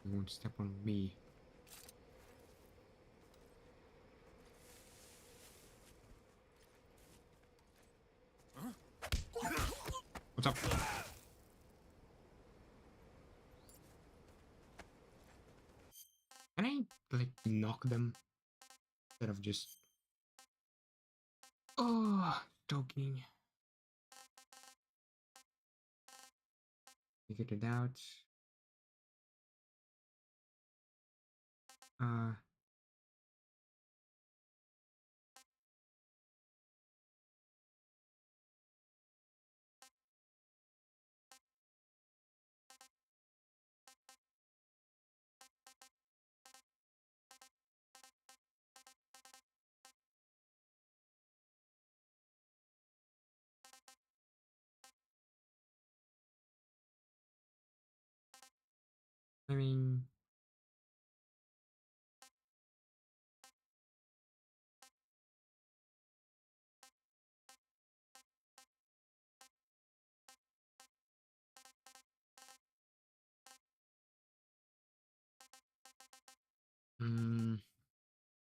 You won't step on me. What's up? Can I, like, knock them? Instead of just... Oh, stoking. Figured it out. I mean...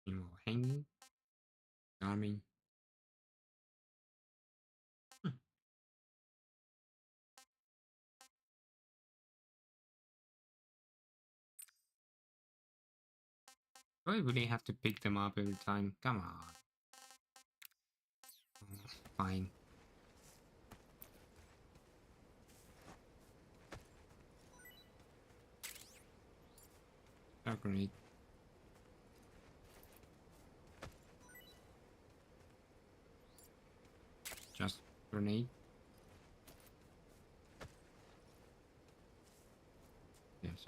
You know, hanging? Arming? Do I really have to pick them up every time? Come on. Fine. Dark grenade. Just grenade. Yes.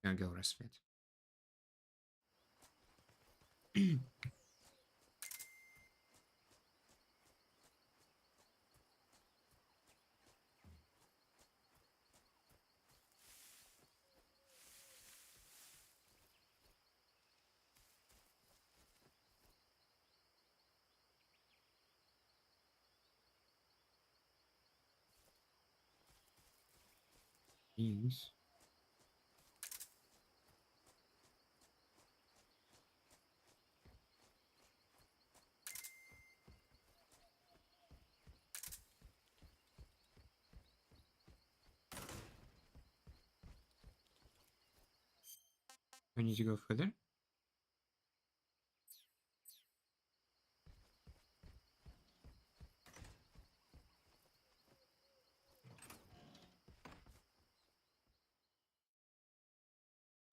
Gonna go rest fit. Jeez. I need to go further.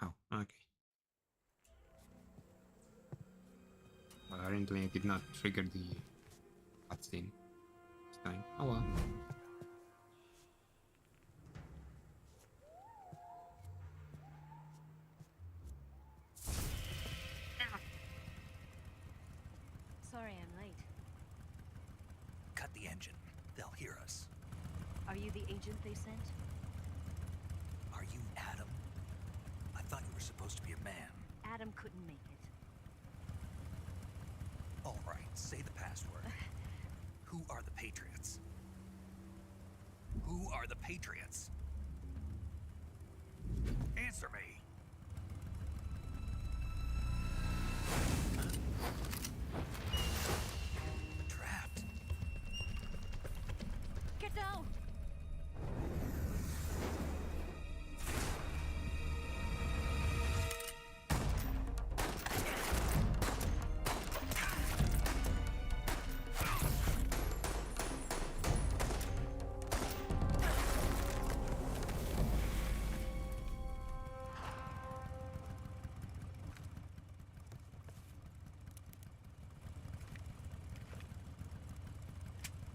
Oh, okay. Well, apparently I did not trigger the cutscene this time. Oh well. Sorry I'm late. Cut the engine. They'll hear us. Are you the agent they sent? Are you Adam? I thought you were supposed to be a man. Adam couldn't make it. All right, say the password. Who are the Patriots? Who are the Patriots? Answer me. Trapped. it go!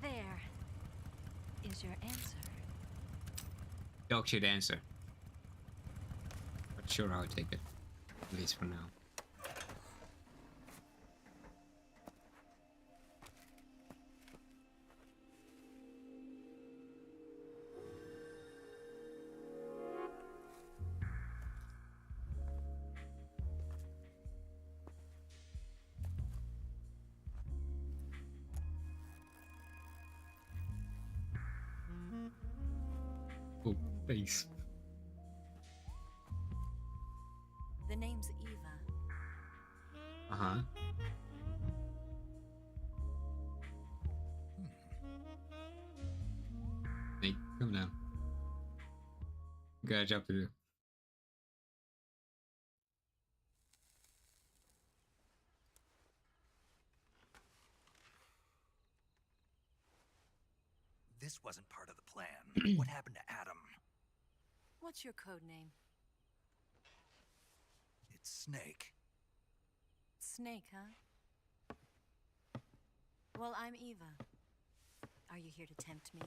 There is your answer. Dog should answer. But sure, I'll take it. At least for now. Oh, thanks. The name's Eva. Uh-huh. Hey, come now. Got a job to do. This wasn't part of the plan. What happened to Adam? What's your code name? It's Snake. Snake, huh? Well, I'm Eva. Are you here to tempt me?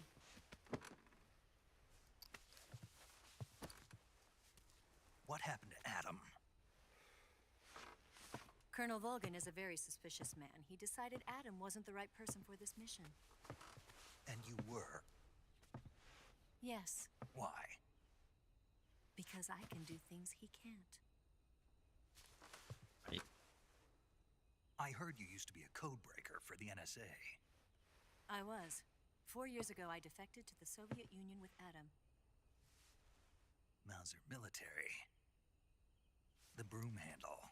What happened to Adam? Colonel Volgin is a very suspicious man. He decided Adam wasn't the right person for this mission. And you were? Yes, Why? because I can do things he can't. I heard you used to be a code breaker for the NSA. I was. 4 years ago, I defected to the Soviet Union with Adam. Mauser military. The broom handle.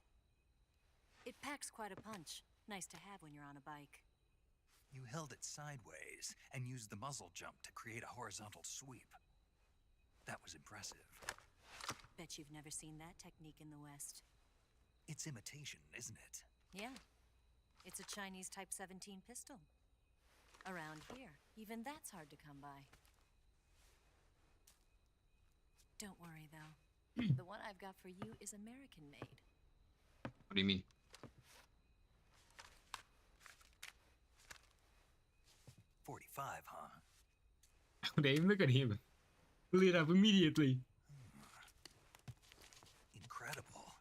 It packs quite a punch. Nice to have when you're on a bike. You held it sideways and used the muzzle jump to create a horizontal sweep. That was impressive. Bet you've never seen that technique in the West. It's imitation, isn't it? Yeah. It's a Chinese Type 17 pistol. Around here, even that's hard to come by. Don't worry, though. The one I've got for you is American-made. What do you mean? .45, huh? Dave, look at him. Lit up immediately. Incredible.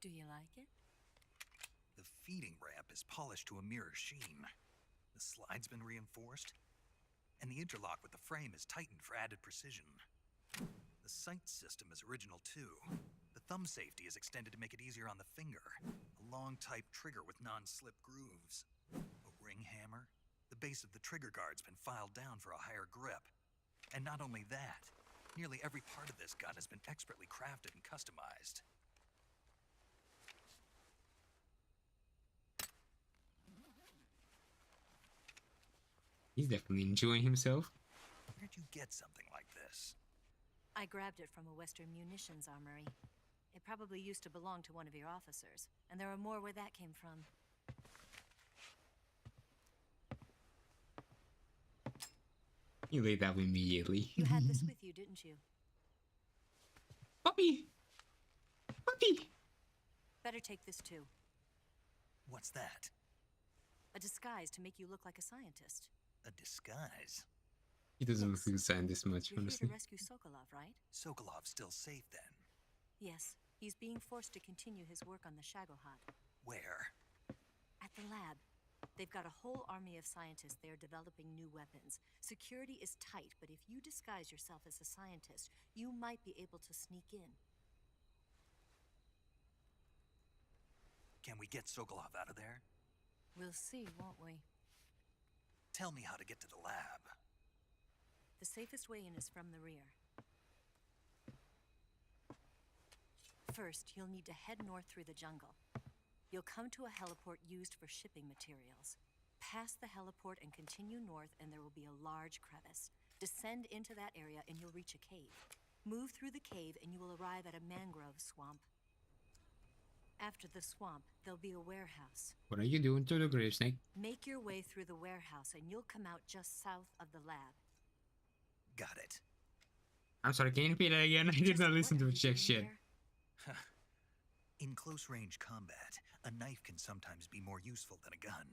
Do you like it? The feeding ramp is polished to a mirror sheen. The slide's been reinforced, and the interlock with the frame is tightened for added precision. The sight system is original too. The thumb safety is extended to make it easier on the finger. A long type trigger with non-slip grooves. A ring hammer. The base of the trigger guard's been filed down for a higher grip. And not only that, nearly every part of this gun has been expertly crafted and customized. He's definitely enjoying himself. Where'd you get something like this? I grabbed it from a Western munitions armory. It probably used to belong to one of your officers, and there are more where that came from. You laid that immediately. You had this with you, didn't you? Puppy! Puppy! Better take this too. What's that? A disguise to make you look like a scientist. A disguise? He doesn't look like a scientist much, You're honestly. here to rescue Sokolov, right? Sokolov's still safe then? Yes. He's being forced to continue his work on the Shagohod. Where? At the lab. They've got a whole army of scientists there developing new weapons. Security is tight, but if you disguise yourself as a scientist, you might be able to sneak in. Can we get Sokolov out of there? We'll see, won't we? Tell me how to get to the lab. The safest way in is from the rear. First, you'll need to head north through the jungle. You'll come to a heliport used for shipping materials. Pass the heliport and continue north, and there will be a large crevice. Descend into that area, and you'll reach a cave. Move through the cave, and you will arrive at a mangrove swamp. After the swamp, there'll be a warehouse. What are you doing to the grave snake? Make your way through the warehouse, and you'll come out just south of the lab. Got it. I'm sorry, can you repeat that again? I did not listen to check shit. In close-range combat, a knife can sometimes be more useful than a gun.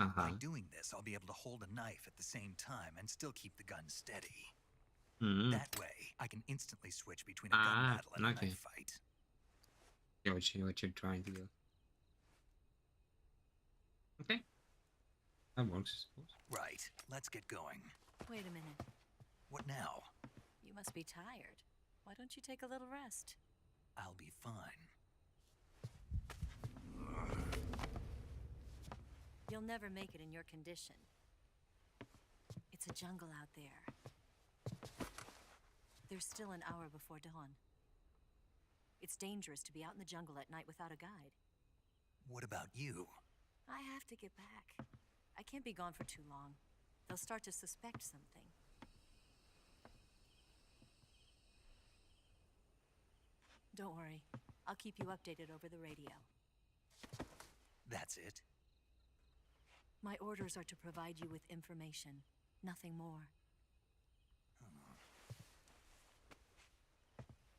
Uh-huh. By doing this, I'll be able to hold a knife at the same time and still keep the gun steady. That way, I can instantly switch between a gun battle and a knife fight. Yeah, what you're trying to do. Okay. That works, I suppose. Right. Let's get going. Wait a minute. What now? You must be tired. Why don't you take a little rest? I'll be fine. You'll never make it in your condition. It's a jungle out there. There's still an hour before dawn. It's dangerous to be out in the jungle at night without a guide. What about you? I have to get back. I can't be gone for too long. They'll start to suspect something. Don't worry. I'll keep you updated over the radio. That's it? My orders are to provide you with information, nothing more.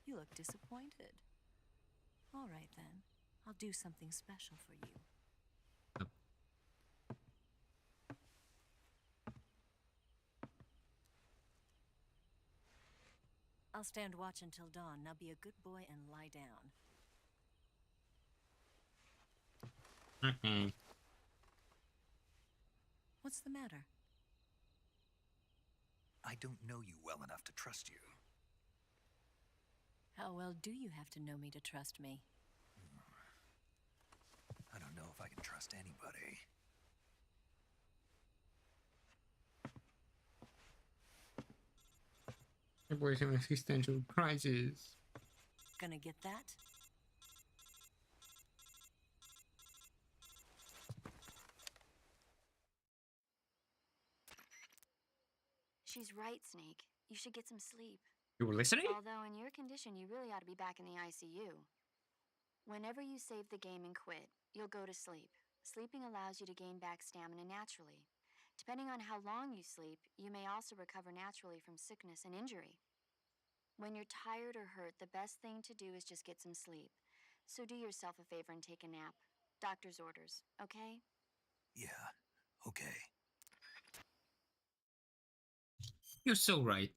You look disappointed. All right, then. I'll do something special for you. I'll stand watch until dawn. Now be a good boy and lie down. What's the matter? I don't know you well enough to trust you. How well do you have to know me to trust me? I don't know if I can trust anybody. Your boy's in an existential crisis. Gonna get that? She's right, Snake. You should get some sleep. You were listening? Although in your condition, you really ought to be back in the ICU. Whenever you save the game and quit, you'll go to sleep. Sleeping allows you to gain back stamina naturally. Depending on how long you sleep, you may also recover naturally from sickness and injury. When you're tired or hurt, the best thing to do is just get some sleep. So do yourself a favor and take a nap. Doctor's orders, okay? Yeah, okay. You're so right.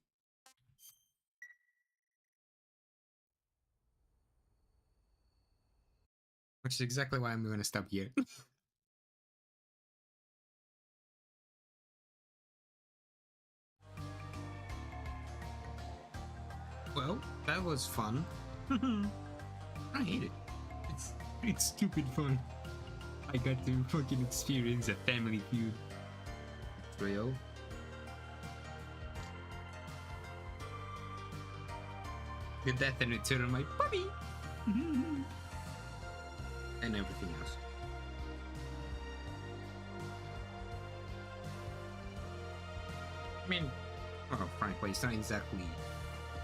Which is exactly why I'm going to stop here. Well, that was fun. I hate it. It's stupid fun. I got to fucking experience a Family Feud betrayal. The death and return of my puppy! And everything else. I mean, well, frankly, it's not exactly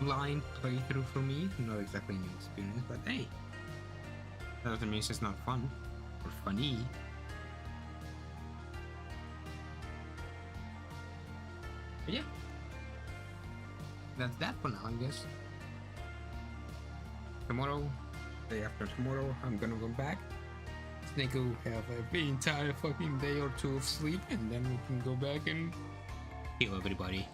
blind playthrough for me, not exactly new experience, but hey, that doesn't mean it's not fun or funny. But yeah, that's that for now, I guess. Tomorrow, day after tomorrow, I'm gonna go back. Snake will have the entire fucking day or two of sleep, and then we can go back and kill everybody.